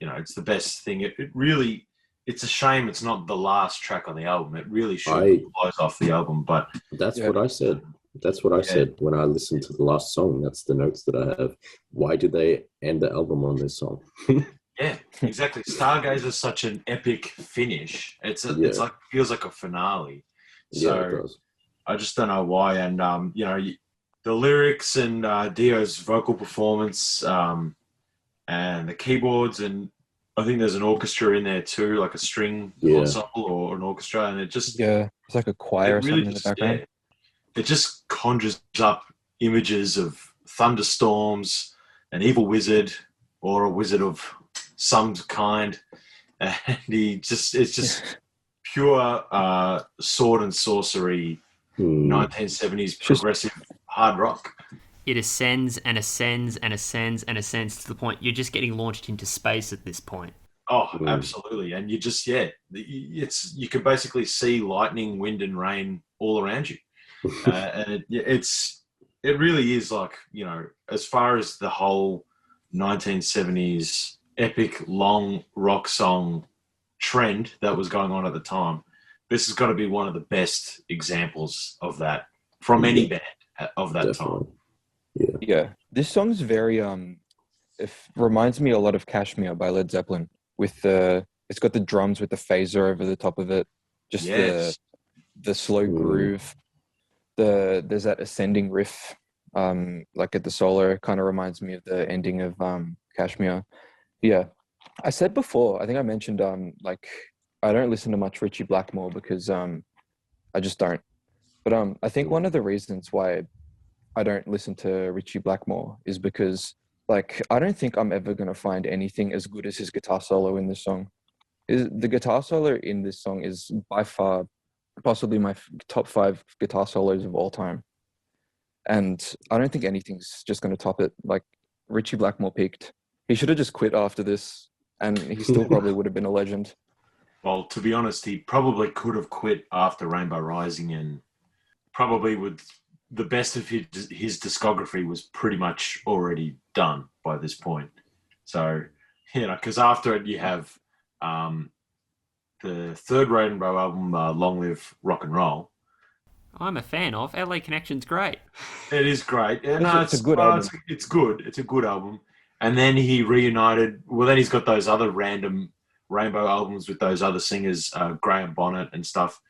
it's the best thing. It really, it's a shame it's not the last track on the album. It really should close off the album. But that's what I said. That's what I said when I listened to the last song. That's the notes that I have. Why did they end the album on this song? Yeah, exactly. Stargazer is such an epic finish. It's like feels like a finale. So yeah, it does. I just don't know why. And the lyrics and Dio's vocal performance, and the keyboards, and I think there's an orchestra in there too, like a string ensemble or an orchestra, and it just it's like a choir or something in the background. Yeah, it just conjures up images of thunderstorms, an evil wizard, or a wizard of some kind, and it's just pure sword and sorcery, 1970s progressive hard rock. It ascends and ascends and ascends and ascends to the point you're just getting launched into space at this point. Oh, absolutely. And you just, you can basically see lightning, wind, and rain all around you. And it really is like, as far as the whole 1970s epic long rock song trend that was going on at the time, this has got to be one of the best examples of that from any band of that time. Yeah. This song's very it reminds me a lot of Kashmir by Led Zeppelin, with it's got the drums with the phaser over the top of it, just the slow groove. There's that ascending riff, like at the solo, kind of reminds me of the ending of Kashmir. Yeah. I said before, I think I mentioned like I don't listen to much Ritchie Blackmore because I just don't. But I think one of the reasons why I don't listen to Ritchie Blackmore is because, like, I don't think I'm ever going to find anything as good as his guitar solo in this song. The guitar solo in this song is by far possibly my top 5 guitar solos of all time. And I don't think anything's just going to top it. Like, Richie Blackmore peaked. He should have just quit after this, and he still probably would have been a legend. Well, to be honest, he probably could have quit after Rainbow Rising, and probably with the best of his discography was pretty much already done by this point. So, because after it you have the third Rainbow album, Long Live Rock and Roll. I'm a fan of. LA Connection's great. It is great. It's a good album. It's good. It's a good album. And then he reunited. Well, then he's got those other random Rainbow albums with those other singers, Graham Bonnet and stuff.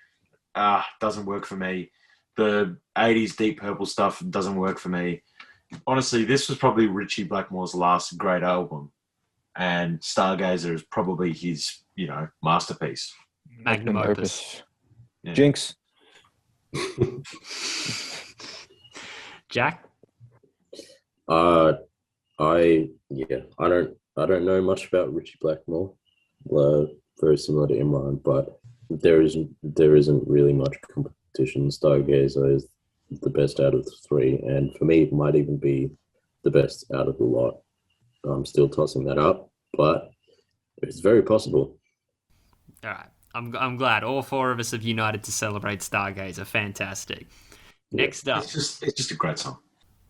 Doesn't work for me. The 80s Deep Purple stuff doesn't work for me. Honestly, this was probably Richie Blackmore's last great album. And Stargazer is probably his, masterpiece. Magnum opus. Yeah. Jinx. Jack? I don't know much about Richie Blackmore. Very similar to Imran, but there isn't really much competition. Stargazer is the best out of the 3, and for me, it might even be the best out of the lot. I'm still tossing that up, but it's very possible. All right. I'm glad all 4 of us have united to celebrate Stargazer. Fantastic. Next up. It's just a great song.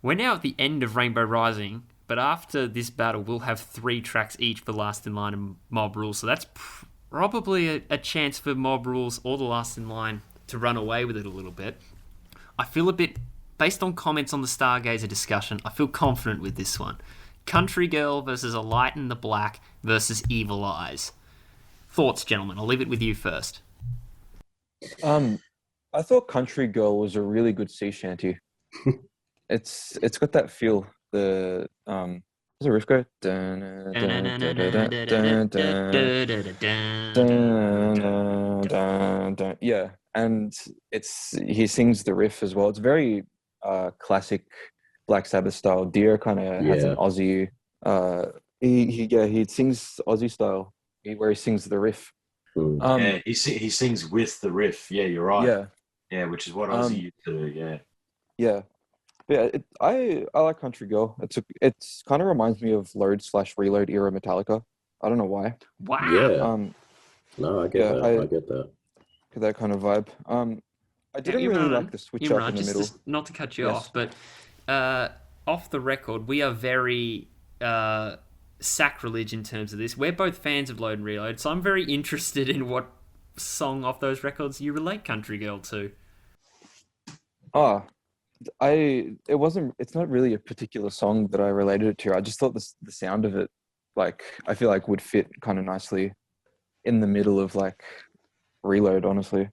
We're now at the end of Rainbow Rising, but after this battle, we'll have 3 tracks each for Last in Line and Mob Rules. So that's probably a chance for Mob Rules or the Last in Line to run away with it a little bit. I feel a bit, based on comments on the Stargazer discussion, I feel confident with this one. Country Girl versus A Light in the Black versus Evil Eyes. Thoughts, gentlemen? I'll leave it with you first. I thought Country Girl was a really good sea shanty. It's got that feel. Does the riff go? Yeah, and he sings the riff as well. It's very classic Black Sabbath style. Dio kind of has an Aussie. He sings Aussie style where he sings the riff. He sings with the riff. Yeah, you're right. Yeah, which is what Ozzy used to do. Yeah. I like Country Girl. It's kind of reminds me of Load/Reload era Metallica. I don't know why. Wow. Yeah. No, I get that. I get that. That kind of vibe. I didn't really like the switch up in the middle. Not to cut you off, but off the record, we are very sacrilege in terms of this. We're both fans of Load and Reload, so I'm very interested in what song off those records you relate Country Girl to. It's not really a particular song that I related it to. I just thought the sound of it, I feel like would fit kind of nicely in the middle of Reload, honestly.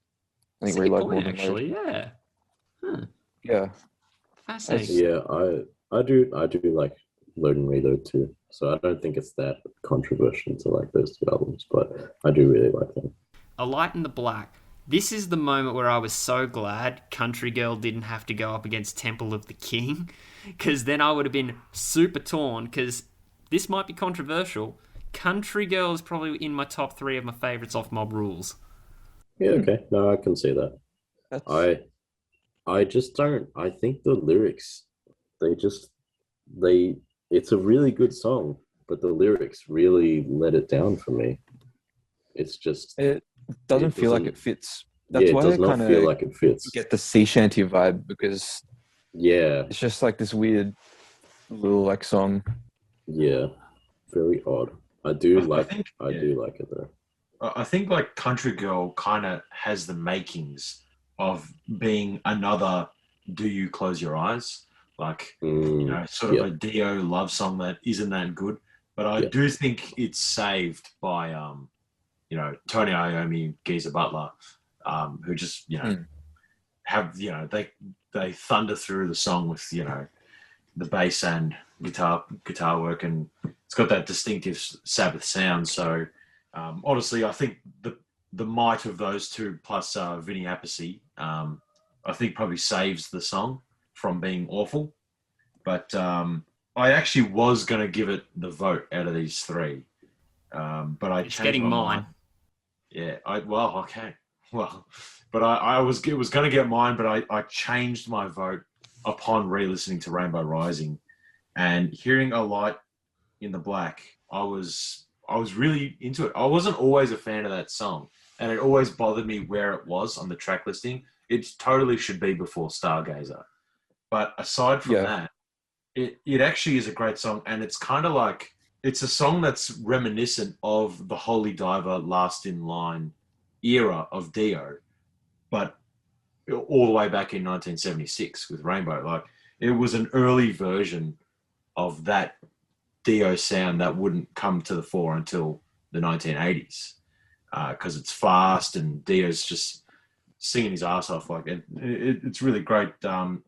I think Reload more than actually, Load. yeah. Huh. Yeah. Fascinating. Yeah, I do like Load and Reload too. So I don't think it's that controversial to like those 2 albums, but I do really like them. A Light in the Black. This is the moment where I was so glad Country Girl didn't have to go up against Temple of the King, because then I would have been super torn, because this might be controversial. Country Girl is probably in my top 3 of my favourites off Mob Rules. Yeah, okay. No, I can see that. I just don't. I think the lyrics, it's a really good song, but the lyrics really let it down for me. It's just... It doesn't feel like it fits. That's it why does not feel like it fits. Get the sea shanty vibe, because it's just this weird little song. Yeah, very odd. I do like it though. I think Country Girl kind of has the makings of being another Do You Close Your Eyes? Sort of a Dio love song that isn't that good. But I do think it's saved by Tony Iommi, Geezer Butler, who just have they thunder through the song with the bass and guitar work, and it's got that distinctive Sabbath sound. So honestly, I think the might of those 2 plus Vinny Appice, I think probably saves the song from being awful. But I actually was going to give it the vote out of these 3, but I changed getting my mine. mind. Yeah, okay. Well, but I was it was going to get mine, but I changed my vote upon re-listening to Rainbow Rising and hearing A Light in the Black. I was really into it. I wasn't always a fan of that song, and it always bothered me where it was on the track listing. It totally should be before Stargazer. But aside from Yeah. that, it actually is a great song, and it's kind of like it's a song that's reminiscent of the Holy Diver Last in Line era of Dio, but all the way back in 1976 with Rainbow. Like it was an early version of that Dio sound that wouldn't come to the fore until the 1980s because it's fast and Dio's just singing his ass off. Like it's really great.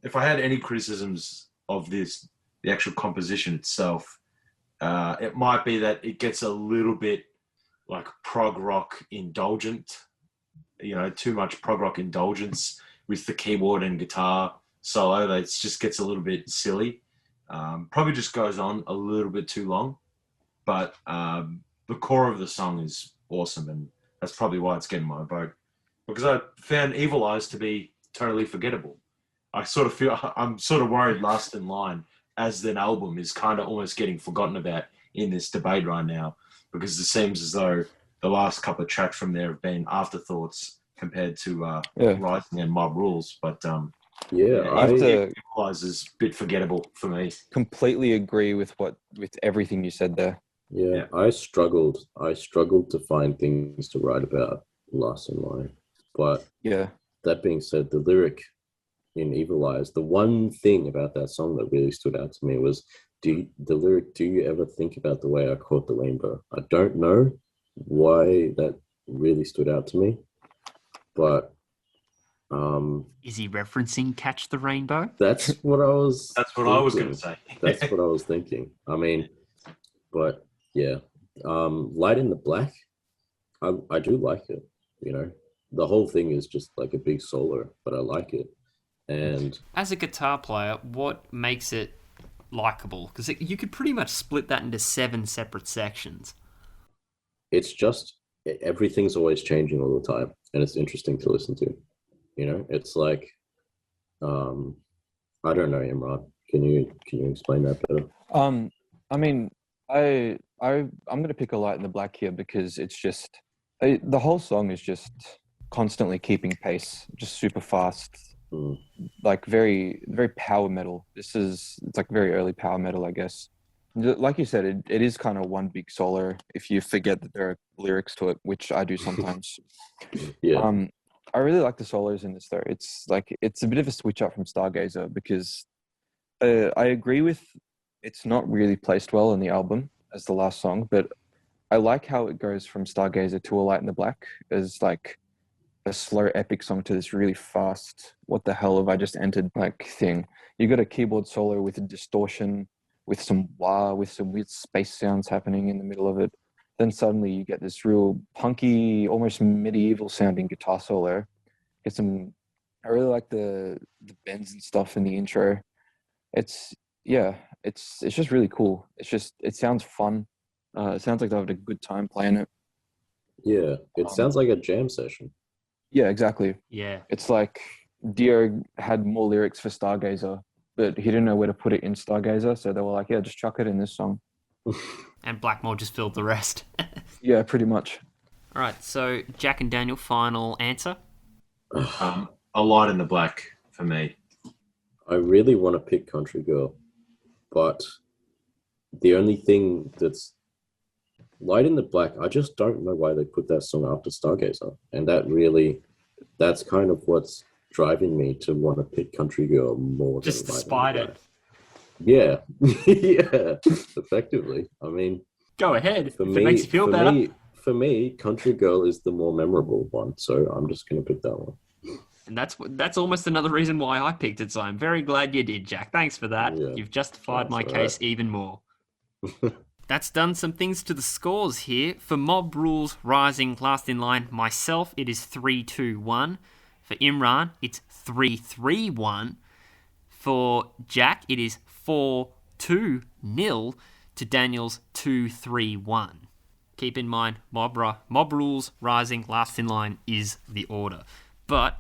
If I had any criticisms of this, the actual composition itself, it might be that it gets a little bit like prog rock indulgent, too much prog rock indulgence with the keyboard and guitar solo. That just gets a little bit silly. Probably just goes on a little bit too long, but the core of the song is awesome, and that's probably why it's getting my vote. Because I found Evil Eyes to be totally forgettable. I'm sort of worried Last in Line as an album is kind of almost getting forgotten about in this debate right now, because it seems as though the last couple of tracks from there have been afterthoughts compared to Rising and Mob Rules. But Evil Eyes is a bit forgettable for me. Completely agree with everything you said there. Yeah, I struggled to find things to write about Last in Line. But that being said, the lyric in Evil Eyes, the one thing about that song that really stood out to me was the lyric, "Do you ever think about the way I caught the rainbow?" I don't know why that really stood out to me, but is he referencing Catch the Rainbow? That's what I was going to say. That's what I was thinking. I mean, but yeah, Light in the Black, I do like it. The whole thing is just like a big solo, but I like it. And as a guitar player, what makes it likable? Because you could pretty much split that into 7 separate sections. It's just everything's always changing all the time, and it's interesting to listen to. It's like, I don't know, Imran. Can you explain that better? I mean, I'm gonna pick A Light in the Black here because it's just the whole song is just constantly keeping pace, just super fast, like very very power metal. It's like very early power metal, I guess. Like you said, it is kind of one big solo if you forget that there are lyrics to it, which I do sometimes. Yeah. I really like the solos in this though. It's a bit of a switch up from Stargazer because I agree with it's not really placed well in the album as the last song, but I like how it goes from Stargazer to A Light in the Black as like a slow epic song to this really fast what the hell have I just entered like thing. You got a keyboard solo with a distortion, with some wah, with some weird space sounds happening in the middle of it. Then suddenly you get this real punky, almost medieval sounding guitar solo. I really like the bends and stuff in the intro. It's just really cool. It sounds fun. It sounds like they have a good time playing it. Yeah, it sounds like a jam session. Yeah, exactly. Yeah. It's like Dio had more lyrics for Stargazer, but he didn't know where to put it in Stargazer, so they were like, yeah, just chuck it in this song. And Blackmore just filled the rest. Yeah, pretty much. All right, so Jack and Daniel, final answer? A Light in the Black for me. I really want to pick Country Girl, but the only thing that's Light in the Black, I just don't know why they put that song after Stargazer. And that's kind of what's driving me to want to pick Country Girl more just than despite it. Yeah. Yeah, effectively. I mean, go ahead. If it makes you feel better. For me, Country Girl is the more memorable one, so I'm just going to pick that one. And that's almost another reason why I picked it, so I'm very glad you did, Jack. Thanks for that. Yeah. You've justified my case even more. That's done some things to the scores here. For Mob Rules Rising Last in Line, myself, it is 3-2-1. For Imran, it's 3-3-1. For Jack, it is 4-2-0 to Daniel's 2-3-1. keep in mind, mob rules, rising, last in line is the order. But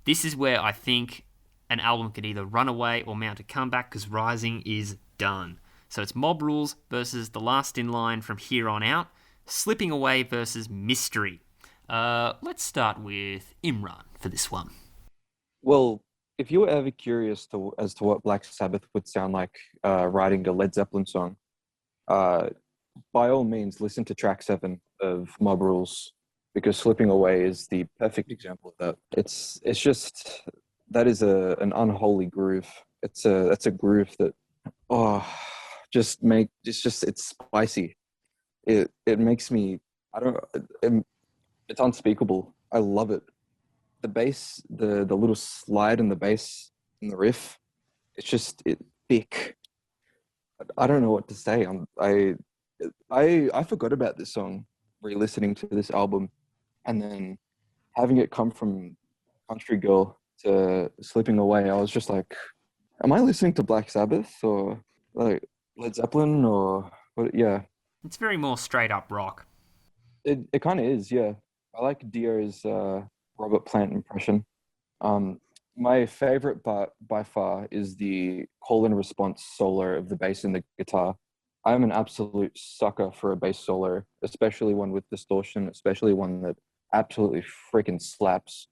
this is where I think an album could either run away or mount a comeback, because rising is done. So it's mob rules versus the last in line from here on out. Slipping away versus mystery. Let's start with Imran for this one. Well, if you were ever curious as to what Black Sabbath would sound like writing a Led Zeppelin song, by all means, listen to track 7 of Mob Rules, because Slipping Away is the perfect example of that. It's just, that is an unholy groove. It's a groove that it's spicy. It makes me, it's unspeakable. I love it. The bass, the little slide in the bass in the riff, it's thick. I don't know what to say. I forgot about this song re-listening to this album, and then having it come from Country Girl to Slipping Away, I was just like, am I listening to Black Sabbath or like Led Zeppelin or what? Yeah, It's very more straight up rock. it kind of is. Yeah, I like DIO's Robert Plant impression. My favorite part by far is the call and response solo of the bass and the guitar. I'm an absolute sucker for a bass solo, especially one with distortion, especially one that absolutely freaking slaps.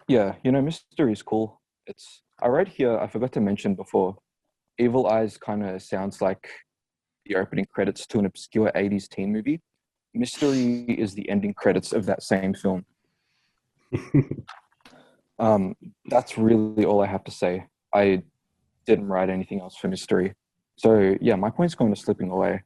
Yeah, Mystery is cool. I read here, I forgot to mention before, Evil Eyes kind of sounds like the opening credits to an obscure 80s teen movie. Mystery is the ending credits of that same film. That's really all I have to say. I didn't write anything else for Mystery. So yeah, my point's going to Slipping Away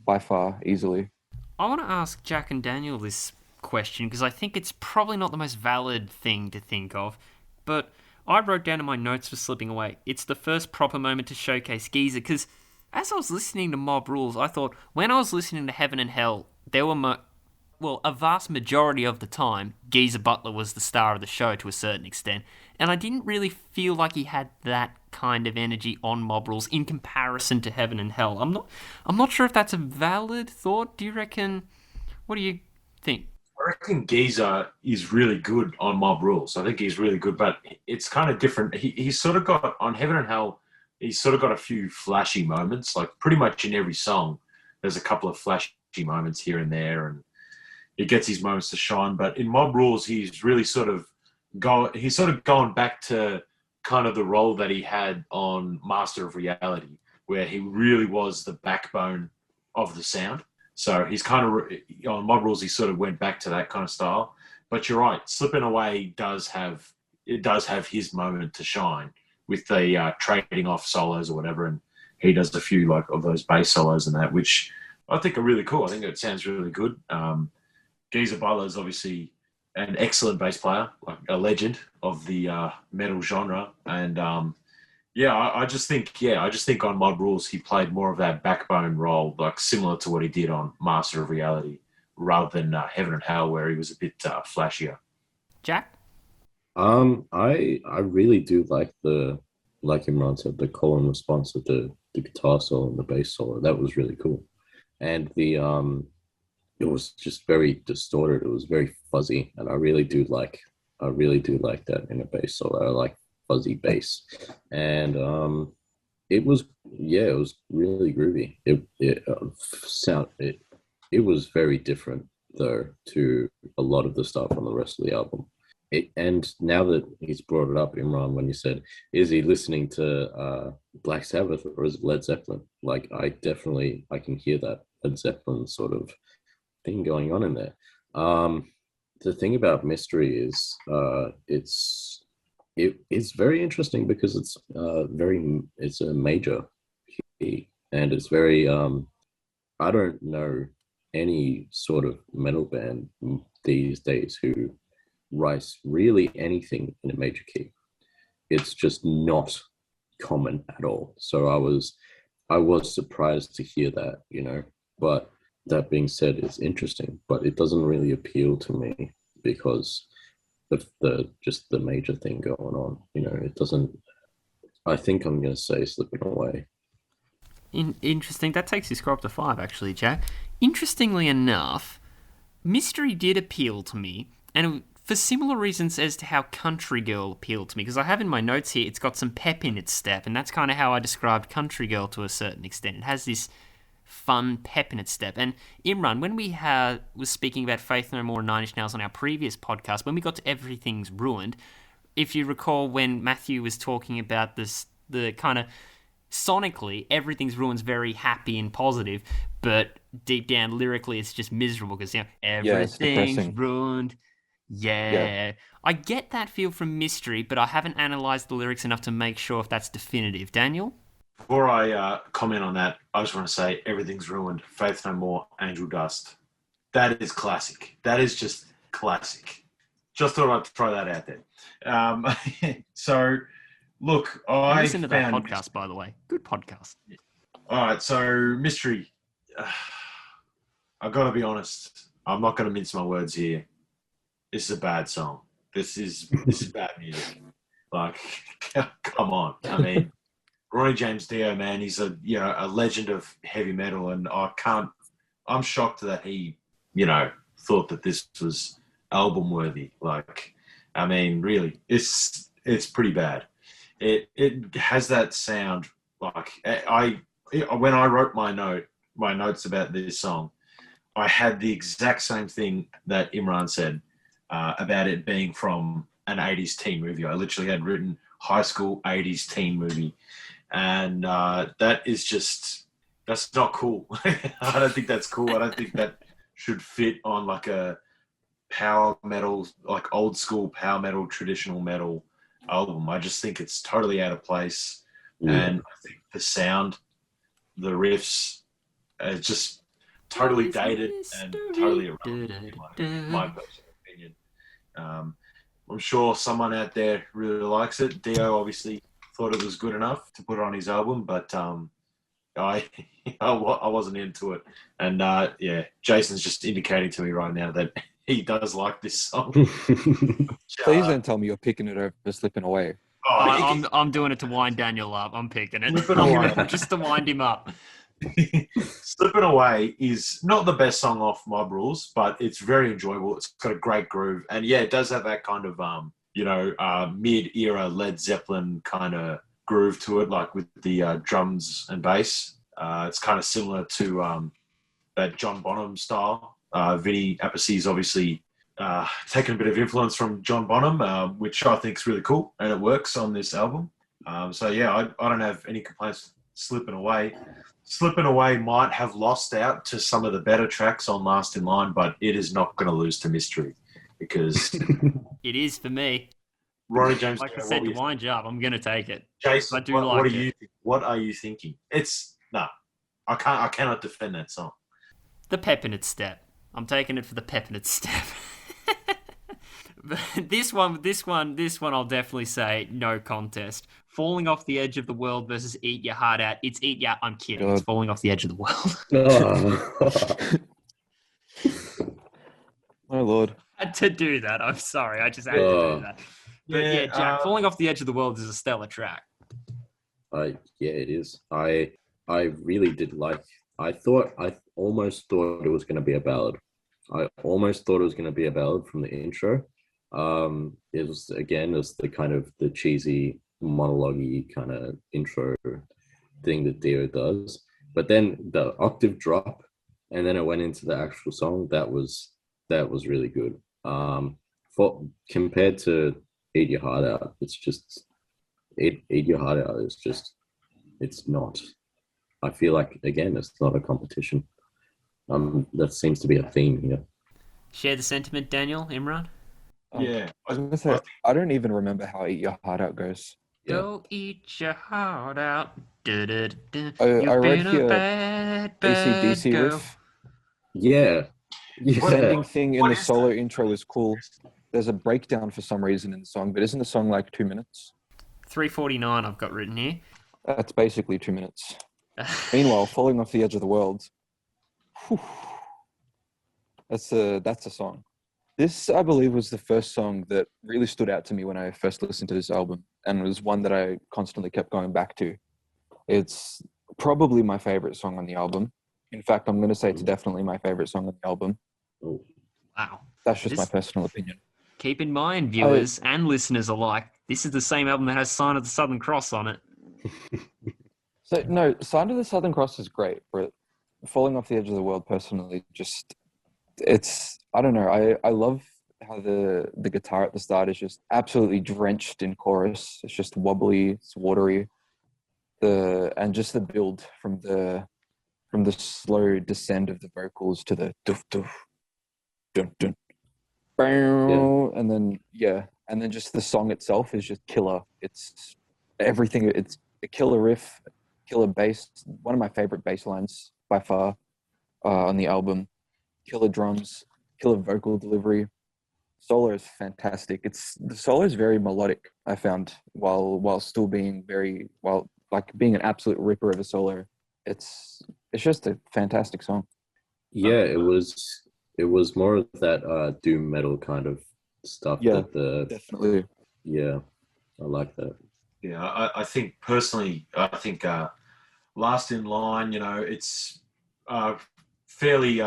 by far, easily. I want to ask Jack and Daniel this question, because I think it's probably not the most valid thing to think of, but I wrote down in my notes for Slipping Away, it's the first proper moment to showcase Geezer, because as I was listening to Mob Rules, I thought, when I was listening to Heaven and Hell, there were a vast majority of the time, Geezer Butler was the star of the show to a certain extent, and I didn't really feel like he had that kind of energy on Mob Rules in comparison to Heaven and Hell. I'm not sure if that's a valid thought. Do you reckon? What do you think? I reckon Geezer is really good on Mob Rules. I think he's really good, but it's kind of different. He's sort of got, on Heaven and Hell, he's sort of got a few flashy moments, like pretty much in every song. There's a couple of flashy moments here and there, and he gets his moments to shine. But in Mob Rules, he's really sort of going back to kind of the role that he had on Master of Reality, where he really was the backbone of the sound. So he's kind of, on Mob Rules, he sort of went back to that kind of style. But you're right, Slipping Away does have his moment to shine with the trading off solos or whatever, and he does a few like of those bass solos and that, which I think are really cool. I think it sounds really good. Geezer Butler is obviously an excellent bass player, like a legend of the metal genre, and I just think on Mob Rules he played more of that backbone role, like similar to what he did on Master of Reality, rather than Heaven and Hell, where he was a bit flashier. Jack? I really do like Imran said, the call and response of the guitar solo and the bass solo. That was really cool, and it was just very distorted. It was very fuzzy, and I really do like that in a bass solo. I like fuzzy bass, and it was really groovy. It was very different though to a lot of the stuff on the rest of the album. And now that he's brought it up, Imran, when you said, is he listening to Black Sabbath or is it Led Zeppelin? Like, I can hear that Led Zeppelin sort of thing going on in there. The thing about Mystery is it's very interesting because it's a major key, and it's very I don't know any sort of metal band these days who writes really anything in a major key. It's just not common at all. So I was surprised to hear that, but that being said, it's interesting, but it doesn't really appeal to me because of the major thing going on. It doesn't. I think I'm going to say Slipping Away. Interesting. That takes your score up to 5, actually, Jack. Interestingly enough, Mystery did appeal to me, and for similar reasons as to how Country Girl appealed to me, because I have in my notes here, it's got some pep in its step, and that's kind of how I described Country Girl to a certain extent. It has this fun pep in its step. And Imran, when we was speaking about Faith No More and Nine Inch Nails on our previous podcast, when we got to Everything's Ruined, if you recall when Matthew was talking about the kind of sonically, Everything's Ruined's very happy and positive, but deep down lyrically, it's just miserable because, everything's ruined. Yeah. I get that feel from Mystery, but I haven't analysed the lyrics enough to make sure if that's definitive. Daniel? Before I comment on that, I just want to say Everything's Ruined, Faith No More, Angel Dust. That is classic. That is just classic. Just thought I'd throw that out there. So, look, I listen to that podcast, by the way. Good podcast. All right, so Mystery. I've got to be honest. I'm not going to mince my words here. This is a bad song. This is bad music. Like, come on. I mean, Ronnie James Dio, man, he's a legend of heavy metal, and I'm shocked that he, thought that this was album worthy. Like, I mean, really, it's pretty bad. It has that sound. Like, when I wrote my notes about this song, I had the exact same thing that Imran said about it being from an 80s teen movie. I literally had written high school 80s teen movie. And that's not cool. I don't think that's cool. I don't think that should fit on like a power metal, like old school power metal, traditional metal album. I just think it's totally out of place. Yeah. And I think the sound, the riffs, just totally dated and totally irrelevant, in my personal opinion. I'm sure someone out there really likes it. Dio obviously thought it was good enough to put it on his album, but I wasn't into it. And Jason's just indicating to me right now that he does like this song. Please don't tell me you're picking it over Slipping Away. I'm doing it to wind Daniel up. I'm picking it. Just to wind him up. Slipping Away is not the best song off Mob Rules, but it's very enjoyable. It's got a great groove. And yeah, it does have that kind of mid-era Led Zeppelin kind of groove to it, like with the drums and bass. It's kind of similar to that John Bonham style. Vinny Appice's obviously taken a bit of influence from John Bonham, which I think is really cool, and it works on this album. I don't have any complaints. Slipping Away might have lost out to some of the better tracks on Last in Line, but it is not going to lose to Mystery because it is for me. Ronnie James, like I said, to wind you up, I'm going to take it. Jason, what are you thinking? I cannot defend that song. The pep in its step. I'm taking it for the pep in its step. This one, I'll definitely say no contest. Falling Off the Edge of the World versus Eat Your Heart Out. It's Eat Your... I'm kidding. God. It's Falling Off the Edge of the World. My Lord. I had to do that. I'm sorry. I just had to do that. But Jack, Falling Off the Edge of the World is a stellar track. It is. I really did like... I almost thought it was going to be a ballad. I almost thought it was going to be a ballad from the intro. It was, again, it's the kind of the cheesy monologue-y kind of intro thing that Dio does. But then the octave drop, and then it went into the actual song. That was really good. Compared to Eat Your Heart Out, it's just Eat Your Heart Out is just, it's not. I feel like, again, it's not a competition. That seems to be a theme here. Share the sentiment, Daniel, Imran? Yeah. I was going to say, I don't even remember how Eat Your Heart Out goes. Go eat your heart out. I read here AC/DC riff. Yeah. The ending thing in the solo intro is cool. There's a breakdown for some reason in the song, but isn't the song like 2 minutes? 3:49 I've got written here. That's basically 2 minutes. Meanwhile, Falling Off the Edge of the World. Whew, that's a song. This, I believe, was the first song that really stood out to me when I first listened to this album, and was one that I constantly kept going back to. It's probably my favorite song on the album. In fact, I'm going to say it's definitely my favorite song on the album. Oh. Wow. That's just my This- personal opinion. Keep in mind, viewers and listeners alike, this is the same album that has Sign of the Southern Cross on it. So no, Sign of the Southern Cross is great, but Falling Off the Edge of the World personally just it's I don't know. I love how the guitar at the start is just absolutely drenched in chorus. It's just wobbly, it's watery. And just the build from the slow descend of the vocals to the doof doof dun dun bow, and then just the song itself is just killer. It's everything. It's a killer riff, killer bass. One of my favorite bass lines by far on the album. Killer drums, killer vocal delivery. Solo is fantastic. The solo is very melodic. I found while still being being an absolute ripper of a solo. It's just a fantastic song. Yeah, it was more of that doom metal kind of stuff. Yeah, Definitely. Yeah, I like that. Yeah, I think personally, Last in Line, it's fairly,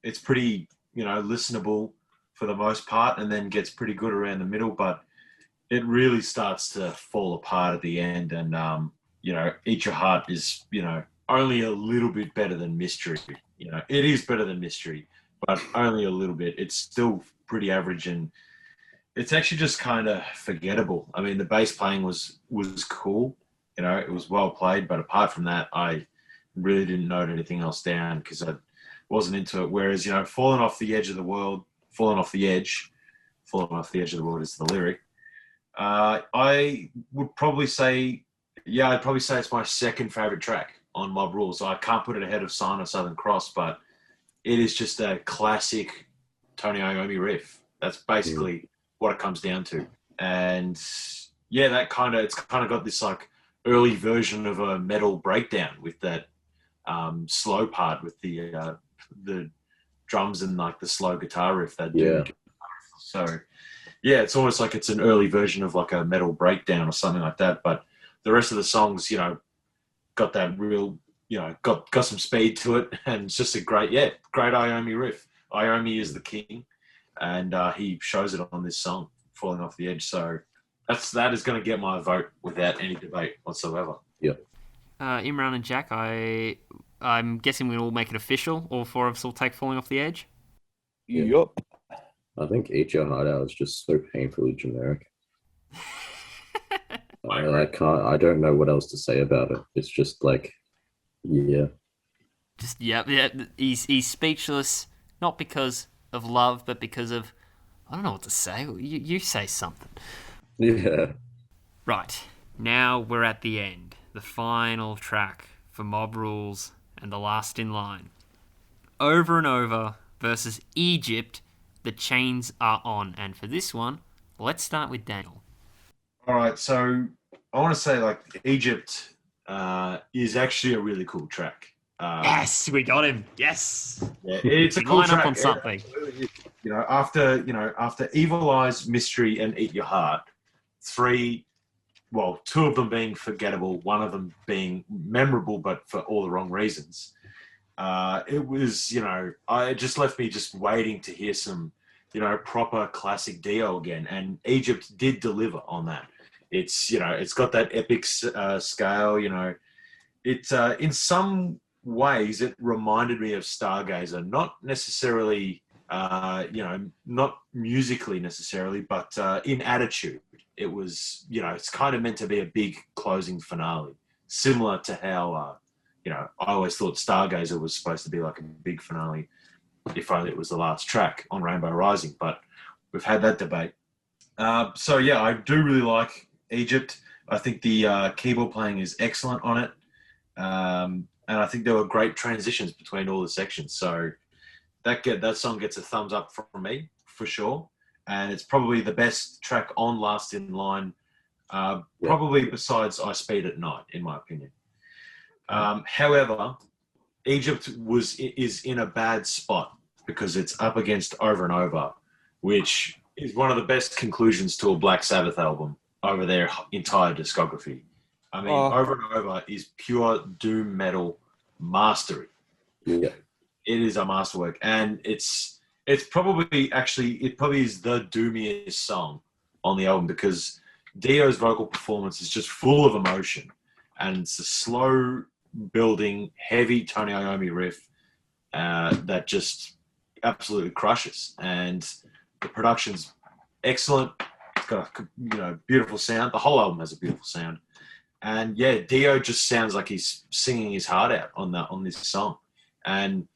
it's pretty, listenable for the most part, and then gets pretty good around the middle, but it really starts to fall apart at the end, and Eat Your Heart is, only a little bit better than Mystery. It is better than Mystery, but only a little bit. It's still pretty average, and it's actually just kind of forgettable. I mean, the bass playing was cool. It was well played, but apart from that, I really didn't note anything else down because I wasn't into it. Whereas, Falling Off the Edge of the World is the lyric. I would probably say, I'd probably say it's my second favorite track on Mob Rules. I can't put it ahead of Sign of Southern Cross, but it is just a classic Tony Iommi riff. That's basically what it comes down to. And yeah, it's kind of got this like early version of a metal breakdown with that slow part with the drums and like the slow guitar riff. So yeah, it's almost like it's an early version of like a metal breakdown or something like that. But the rest of the songs, got that real, got some speed to it, and it's just a great Iommi riff. Iommi is the king, and he shows it on this song, Falling Off the Edge. So that is going to get my vote without any debate whatsoever. Yeah. Imran and Jack, I'm guessing we'll all make it official. All four of us will take Falling Off the Edge. Yeah. Yup. I think Eat Your Heart Out is just so painfully generic. I don't know what else to say about it. It's just like, yeah. Just yeah. He's speechless, not because of love, but because of I don't know what to say. You say something. Yeah. Right, now we're at the end. The final track for Mob Rules and the Last in Line. Over and Over versus Egypt, The Chains Are On. And for this one, let's start with Daniel. All right, so I want to say like Egypt is actually a really cool track. Yes, we got him. Yes. Yeah, it's a We cool line track. up on something. After Evil Eyes, Mystery, and Eat Your Heart, two of them being forgettable, one of them being memorable, but for all the wrong reasons. It was, it just left me just waiting to hear some, proper classic Dio again, and Egypt did deliver on that. It's, it's got that epic scale, It in some ways it reminded me of Stargazer, not necessarily not musically necessarily, but in attitude. It was, it's kind of meant to be a big closing finale, similar to how I always thought Stargazer was supposed to be like a big finale, if only it was the last track on Rainbow Rising, but we've had that debate. So yeah, I do really like Egypt. I think the keyboard playing is excellent on it. And I think there were great transitions between all the sections. So that song gets a thumbs up from me for sure. And it's probably the best track on Last in Line, probably besides I Speed at Night, in my opinion. However, Egypt is in a bad spot because it's up against Over and Over, which is one of the best conclusions to a Black Sabbath album over their entire discography. I mean, Over and Over is pure doom metal mastery. Yeah. It is a masterwork, and It's probably it probably is the doomiest song on the album because Dio's vocal performance is just full of emotion, and it's a slow building, heavy Tony Iommi riff that just absolutely crushes, and the production's excellent. It's got a beautiful sound. The whole album has a beautiful sound, and yeah, Dio just sounds like he's singing his heart out on this song, and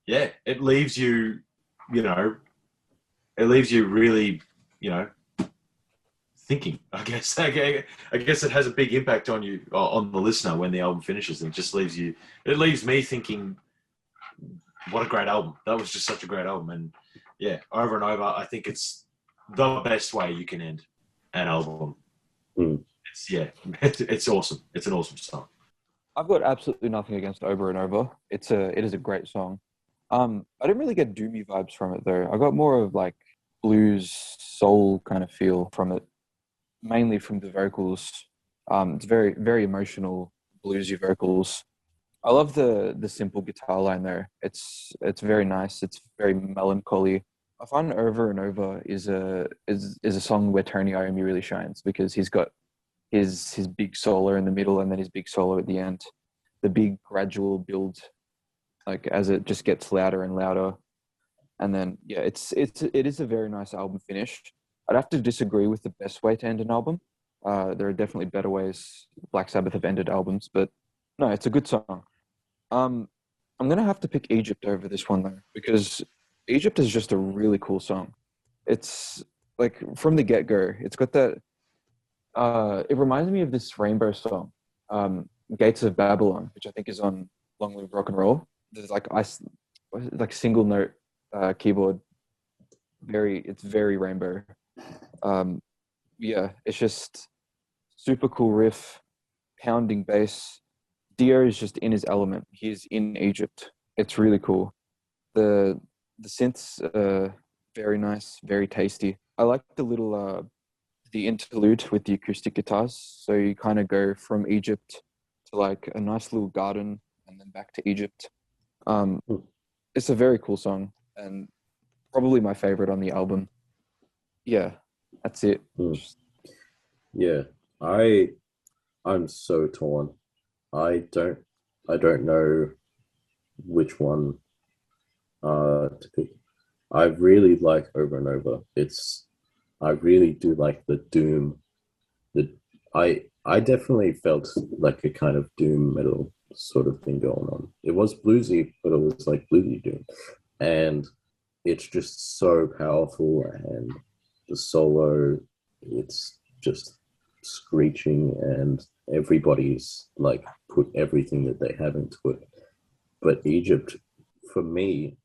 yeah, it leaves you. It leaves you really, thinking. I guess it has a big impact on you, on the listener, when the album finishes. And it leaves me thinking, what a great album. That was just such a great album. And yeah, over and over, I think it's the best way you can end an album. It's awesome. It's an awesome song. I've got absolutely nothing against Over and Over. It is a great song. I didn't really get doomy vibes from it though. I got more of like blues, soul kind of feel from it, mainly from the vocals. It's very, very emotional, bluesy vocals. I love the simple guitar line there. It's very nice. It's very melancholy. I find Over and Over is a song where Tony Iommi really shines because he's got his big solo in the middle and then his big solo at the end. The big gradual build, like as it just gets louder and louder, and then yeah, it is a very nice album finish. I'd have to disagree with the best way to end an album. There are definitely better ways Black Sabbath have ended albums, but no, it's a good song. I'm gonna have to pick Egypt over this one though, because Egypt is just a really cool song. It's like from the get-go, it's got that. It reminds me of this Rainbow song, Gates of Babylon, which I think is on Long Live Rock and Roll. There's like single note keyboard. It's very Rainbow. Yeah, it's just super cool riff, pounding bass. Dio is just in his element. He's in Egypt. It's really cool. The synths very nice, very tasty. I like the interlude with the acoustic guitars. So you kind of go from Egypt to like a nice little garden and then back to Egypt. It's a very cool song and probably my favorite on the album. Yeah, that's it. Yeah, I'm so torn. I don't know which one to pick. I really like Over and Over. I really do like the doom. I definitely felt like a kind of doom metal sort of thing going on. It was bluesy, but it was like bluesy doom, and it's just so powerful. And the solo, it's just screeching, and everybody's like put everything that they have into it. But Egypt, for me,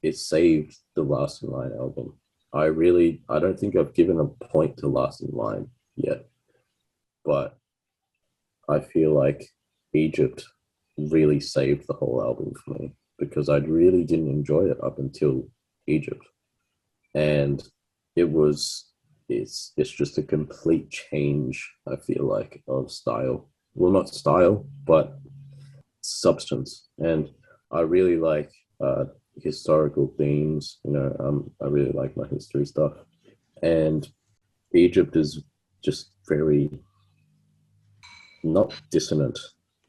it saved the Last in Line album. I don't think I've given a point to Last in Line yet, but I feel like Egypt really saved the whole album for me because I really didn't enjoy it up until Egypt, and it's just a complete change. I feel like of style. Well, not style, but substance, and I really like historical themes. I really like my history stuff, and Egypt is just very not dissonant.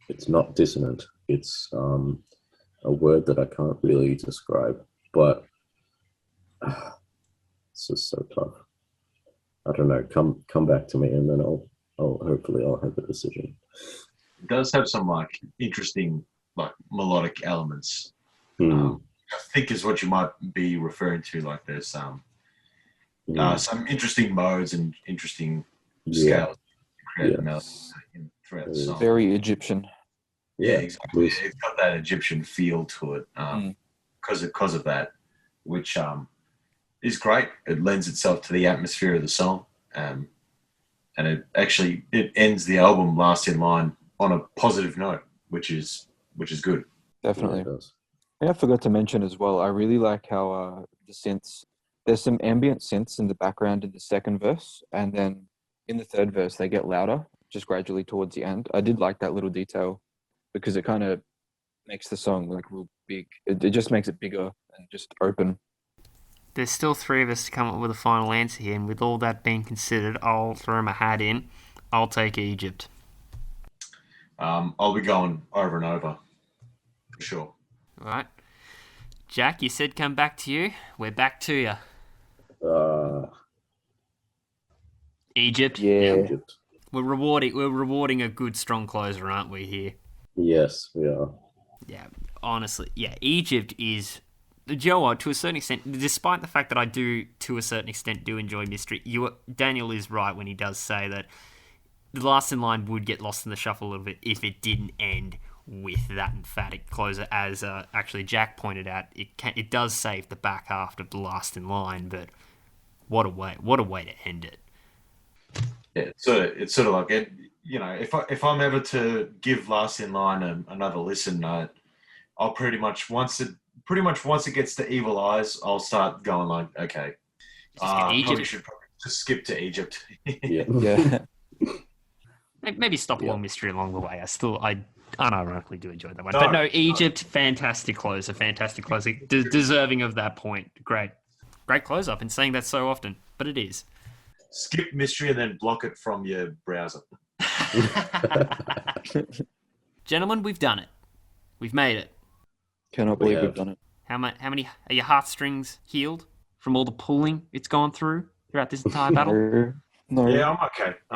It's not dissonant. It's a word that I can't really describe, but it's just so tough. I don't know. Come back to me, and then I'll hopefully I'll have a decision. It does have some like interesting like melodic elements. I think is what you might be referring to. Like there's some interesting modes and interesting scales created throughout the song. Very Egyptian. Yeah, exactly. It's got that Egyptian feel to it because of that, which is great. It lends itself to the atmosphere of the song, and it ends the album Last in Line on a positive note, which is good. Definitely. I forgot to mention as well, I really like how the synths, there's some ambient synths in the background in the second verse, and then in the third verse, they get louder, just gradually towards the end. I did like that little detail because it kind of makes the song like real big. It just makes it bigger and just open. There's still three of us to come up with a final answer here, and with all that being considered, I'll throw my hat in. I'll take Egypt. I'll be going over and over, for sure. All right. Jack, you said come back to you. We're back to you. Egypt. Yeah. Egypt. We're rewarding a good, strong closer, aren't we, here? Yes, we are. Yeah, honestly. Yeah, Egypt is... Joe, to a certain extent, despite the fact that I do, to a certain extent, do enjoy mystery, Daniel is right when he does say that the last in line would get lost in the shuffle a little bit if it didn't end with that emphatic closer. As actually Jack pointed out, it does save the back half of the last in line, but what a way to end it. Yeah, it's sort of like it. You know, if I'm ever to give Last in Line another listen, I'll pretty much once it gets to Evil Eyes, I'll start going like, okay, probably should just skip to Egypt. Yeah. Maybe stop a little mystery along the way. I unironically do enjoy that one. But no, Egypt, fantastic closer. Deserving of that point. Great close. I've been saying that so often, but it is. Skip mystery and then block it from your browser. Gentlemen, we've done it. We've made it. Cannot believe we've done it. How many are your heartstrings healed from all the pulling it's gone throughout this entire battle? No. Yeah, I'm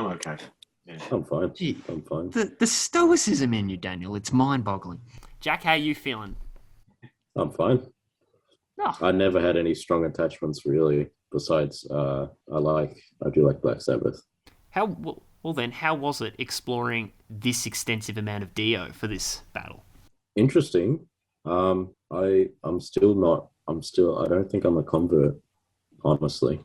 okay. Yeah. I'm fine. Gee, I'm fine. The stoicism in you, Daniel, it's mind-boggling. Jack, how are you feeling? I'm fine. Oh. I never had any strong attachments really. Besides, I do like Black Sabbath. How was it exploring this extensive amount of DIO for this battle? Interesting. I don't think I'm a convert, honestly.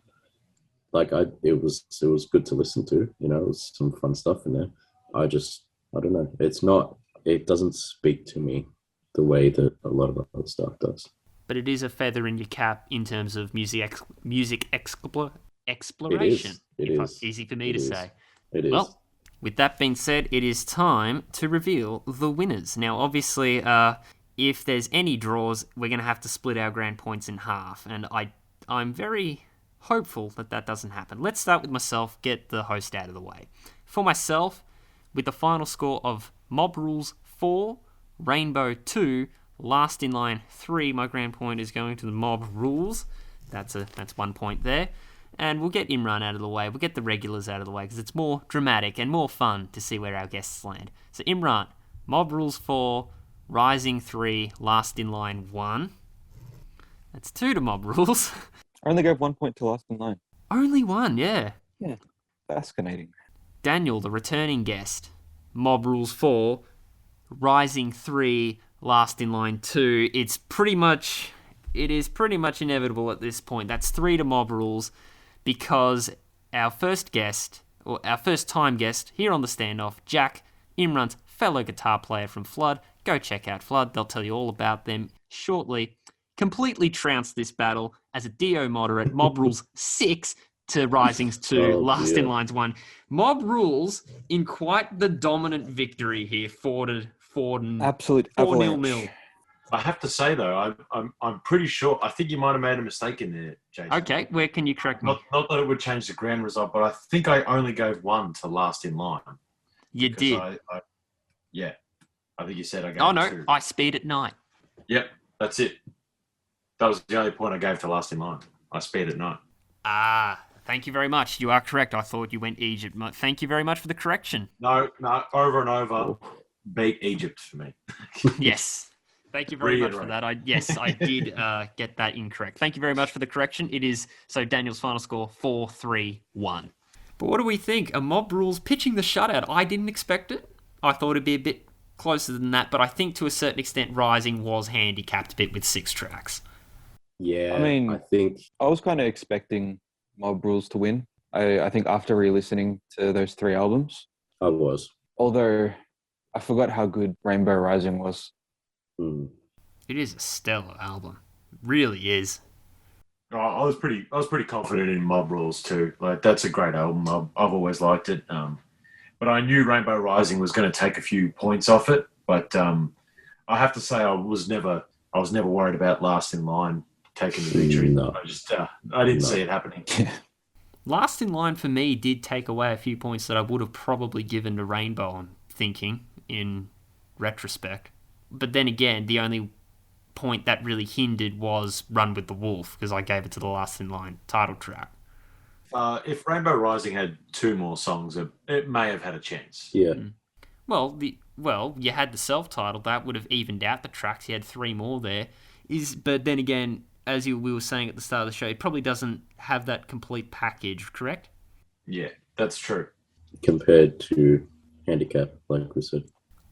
It was good to listen to, you know, it was some fun stuff in there. I don't know. It doesn't speak to me the way that a lot of other stuff does. But it is a feather in your cap in terms of music exploration. It is. Easy for me to say. It is. Well, with that being said, it is time to reveal the winners. Now, obviously, if there's any draws, we're going to have to split our grand points in half, and I'm very hopeful that doesn't happen. Let's start with myself, get the host out of the way. For myself, with the final score of Mob Rules 4, Rainbow 2, Last in Line 3, my grand point is going to the Mob Rules. That's 1 point there. And we'll get Imran out of the way. We'll get the regulars out of the way because it's more dramatic and more fun to see where our guests land. So Imran, Mob Rules 4, Rising 3, Last in Line 1. That's 2 to Mob Rules. I only gave 1 point to Last in Line. Only 1, yeah. Yeah, fascinating. Daniel, the returning guest, Mob Rules 4, Rising 3, Last in Line 2. It is pretty much inevitable at this point. That's 3 to Mob Rules because our first time guest here on the standoff, Jack, Imran's fellow guitar player from Flood. Go check out Flood. They'll tell you all about them shortly. Completely trounced this battle as a DIO moderate. Mob Rules 6 to Risings 2, Last in Lines 1. Mob Rules in quite the dominant victory here, 4-0. Absolute 4-0. I have to say though, I'm pretty sure. I think you might have made a mistake in there, Jason. Okay, where can you correct me? Not that it would change the grand result, but I think I only gave 1 to Last in Line. You did. I think you said I gave. Oh no, 2. I speed at night. Yep, that's it. That was the only point I gave to Last in Line. I speed at night. Thank you very much. You are correct. I thought you went Egypt. Thank you very much for the correction. No, over and over, beat Egypt for me. Yes. Thank you very much for that. I did get that incorrect. Thank you very much for the correction. It is, so Daniel's final score, 4-3-1. But what do we think? A Mob Rules pitching the shutout. I didn't expect it. I thought it'd be a bit closer than that, but I think to a certain extent Rising was handicapped a bit with 6 tracks. Yeah, I mean, I think I was kind of expecting Mob Rules to win. I think after re-listening to those 3 albums. I was. Although I forgot how good Rainbow Rising was. It is a stellar album. It really is. I was pretty confident in Mob Rules too. Like that's a great album. I've always liked it. But I knew Rainbow Rising was going to take a few points off it. But I have to say I was never worried about Last in Line taking the victory. No. I didn't No. see it happening. Last in line for me did take away a few points that I would have probably given to Rainbow, I'm thinking, in retrospect. But then again, the only point that really hindered was Run with the Wolf, because I gave it to the Last in Line title track. If Rainbow Rising had 2 more songs, it may have had a chance. Yeah. Well, you had the self-title, that would have evened out the tracks. You had 3 more there. But then again, as we were saying at the start of the show, it probably doesn't have that complete package, correct? Yeah, that's true. Compared to Handicap, like we said.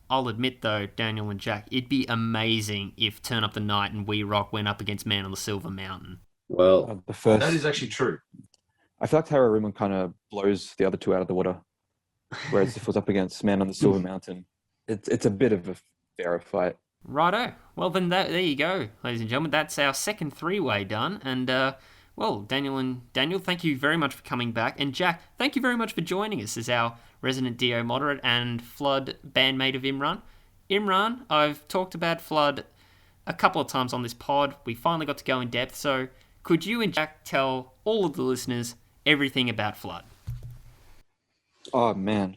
I'll admit, though, Daniel and Jack, it'd be amazing if Turn Up the Night and We Rock went up against Man on the Silver Mountain. Well, The first, That is actually true. I feel like Tara Room kind of blows the other 2 out of the water. Whereas if it was up against Man on the Silver Mountain, it's a bit of a fairer fight. Righto. Well, then there you go, ladies and gentlemen. That's our second 3-way done. And, Daniel, thank you very much for coming back. And Jack, thank you very much for joining us as our resident DO moderate and Flood bandmate of Imran. Imran, I've talked about Flood a couple of times on this pod. We finally got to go in depth. So could you and Jack tell all of the listeners everything about Flood? Oh man.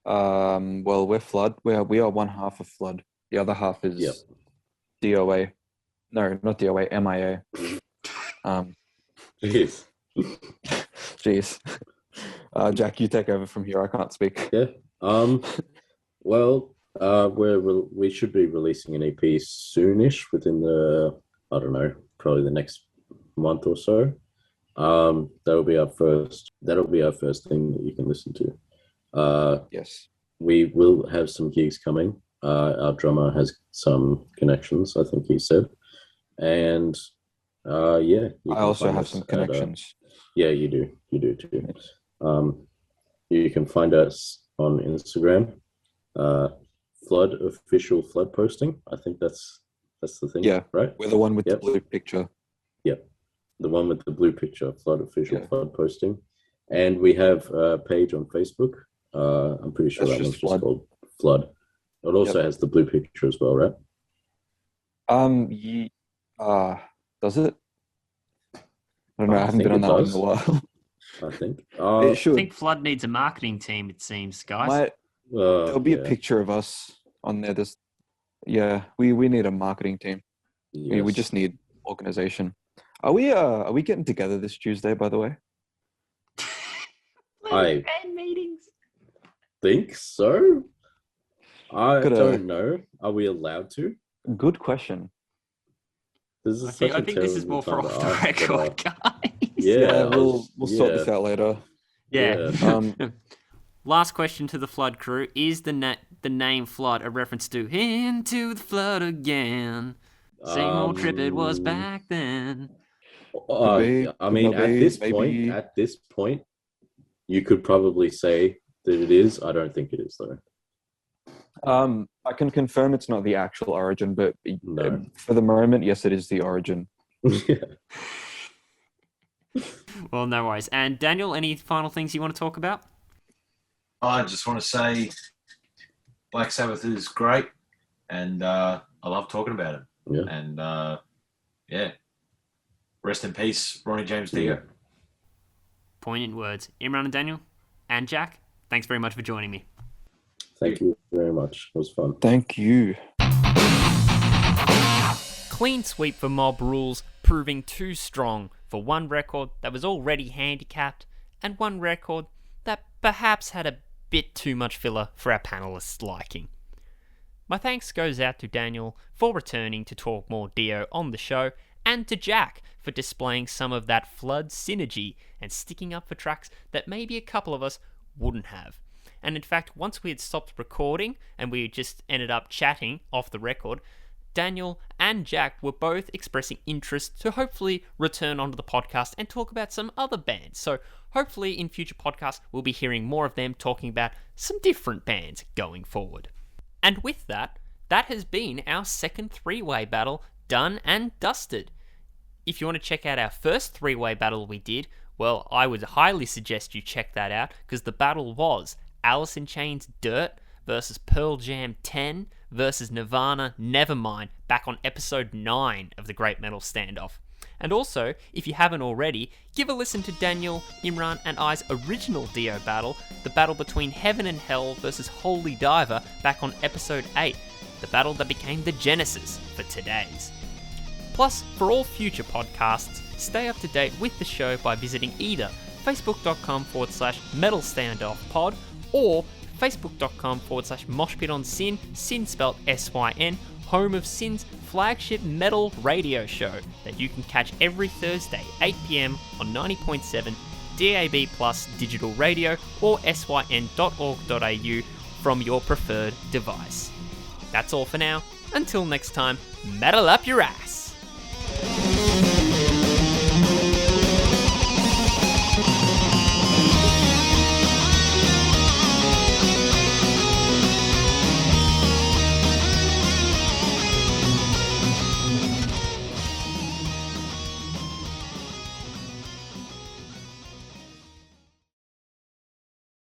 Well, we're Flood. We are one half of Flood. The other half is DOA. No, not DOA. MIA. jeez. Jeez. Jack, you take over from here. I can't speak. Yeah. Well, we should be releasing an EP soonish, within probably the next month or so. That'll be our first thing that you can listen to. Yes. We will have some gigs coming. Our drummer has some connections, I think he said. And I also have some connections. Yeah, you do. You do too. You can find us on Instagram, Flood official Flood posting. I think that's the thing. Yeah, right. We're the one with the blue picture. Yep, the one with the blue picture, Flood official Flood posting, and we have a page on Facebook. I'm pretty sure that one's just called Flood. It also has the blue picture as well, right? Does it? I don't know. I haven't been on that one in a while. I think. It should. I think Flood needs a marketing team, it seems, guys. There'll be a picture of us on there. We need a marketing team. Yes. We just need organization. Are we getting together this Tuesday, by the way? I fan meetings. think so. I don't know. Are we allowed to? Good question. This is I think this is more for off the record, guys. Yeah, we'll sort this out later. Yeah. Last question to the Flood crew. Is the name Flood a reference to Into the Flood Again? Same old trip it was back then. I mean, at this point, you could probably say that it is. I don't think it is, though. I can confirm it's not the actual origin, but No. For the moment, yes, it is the origin. Well, no worries. And Daniel, any final things you want to talk about? I just want to say Black Sabbath is great, and I love talking about it. Yeah. And rest in peace, Ronnie James Dio. Poignant words. Imran and Daniel and Jack, thanks very much for joining me. Thank you very much. It was fun. Thank you. Clean sweep for Mob Rules, proving too strong for one record that was already handicapped and one record that perhaps had a bit too much filler for our panelists' liking. My thanks goes out to Daniel for returning to talk more Dio on the show, and to Jack for displaying some of that Flood synergy and sticking up for tracks that maybe a couple of us wouldn't have. And in fact, once we had stopped recording and we just ended up chatting off the record, Daniel and Jack were both expressing interest to hopefully return onto the podcast and talk about some other bands. So hopefully in future podcasts, we'll be hearing more of them talking about some different bands going forward. And with that, that has been our second 3-way battle done and dusted. If you want to check out our first 3-way battle we did, well, I would highly suggest you check that out, because the battle was Alice in Chains' Dirt versus Pearl Jam 10 versus Nirvana Nevermind, back on episode 9 of the Great Metal Standoff. And also, if you haven't already, give a listen to Daniel, Imran and I's original Dio battle, the battle between Heaven and Hell versus Holy Diver, back on episode 8, the battle that became the genesis for today's. Plus, for all future podcasts, stay up to date with the show by visiting either facebook.com/Metal Standoff Pod or facebook.com/MoshPitOnSyn, Sin spelled SYN, home of Sin's flagship metal radio show that you can catch every Thursday, 8 PM on 90.7 DAB Plus digital radio or syn.org.au from your preferred device. That's all for now. Until next time, metal up your ass!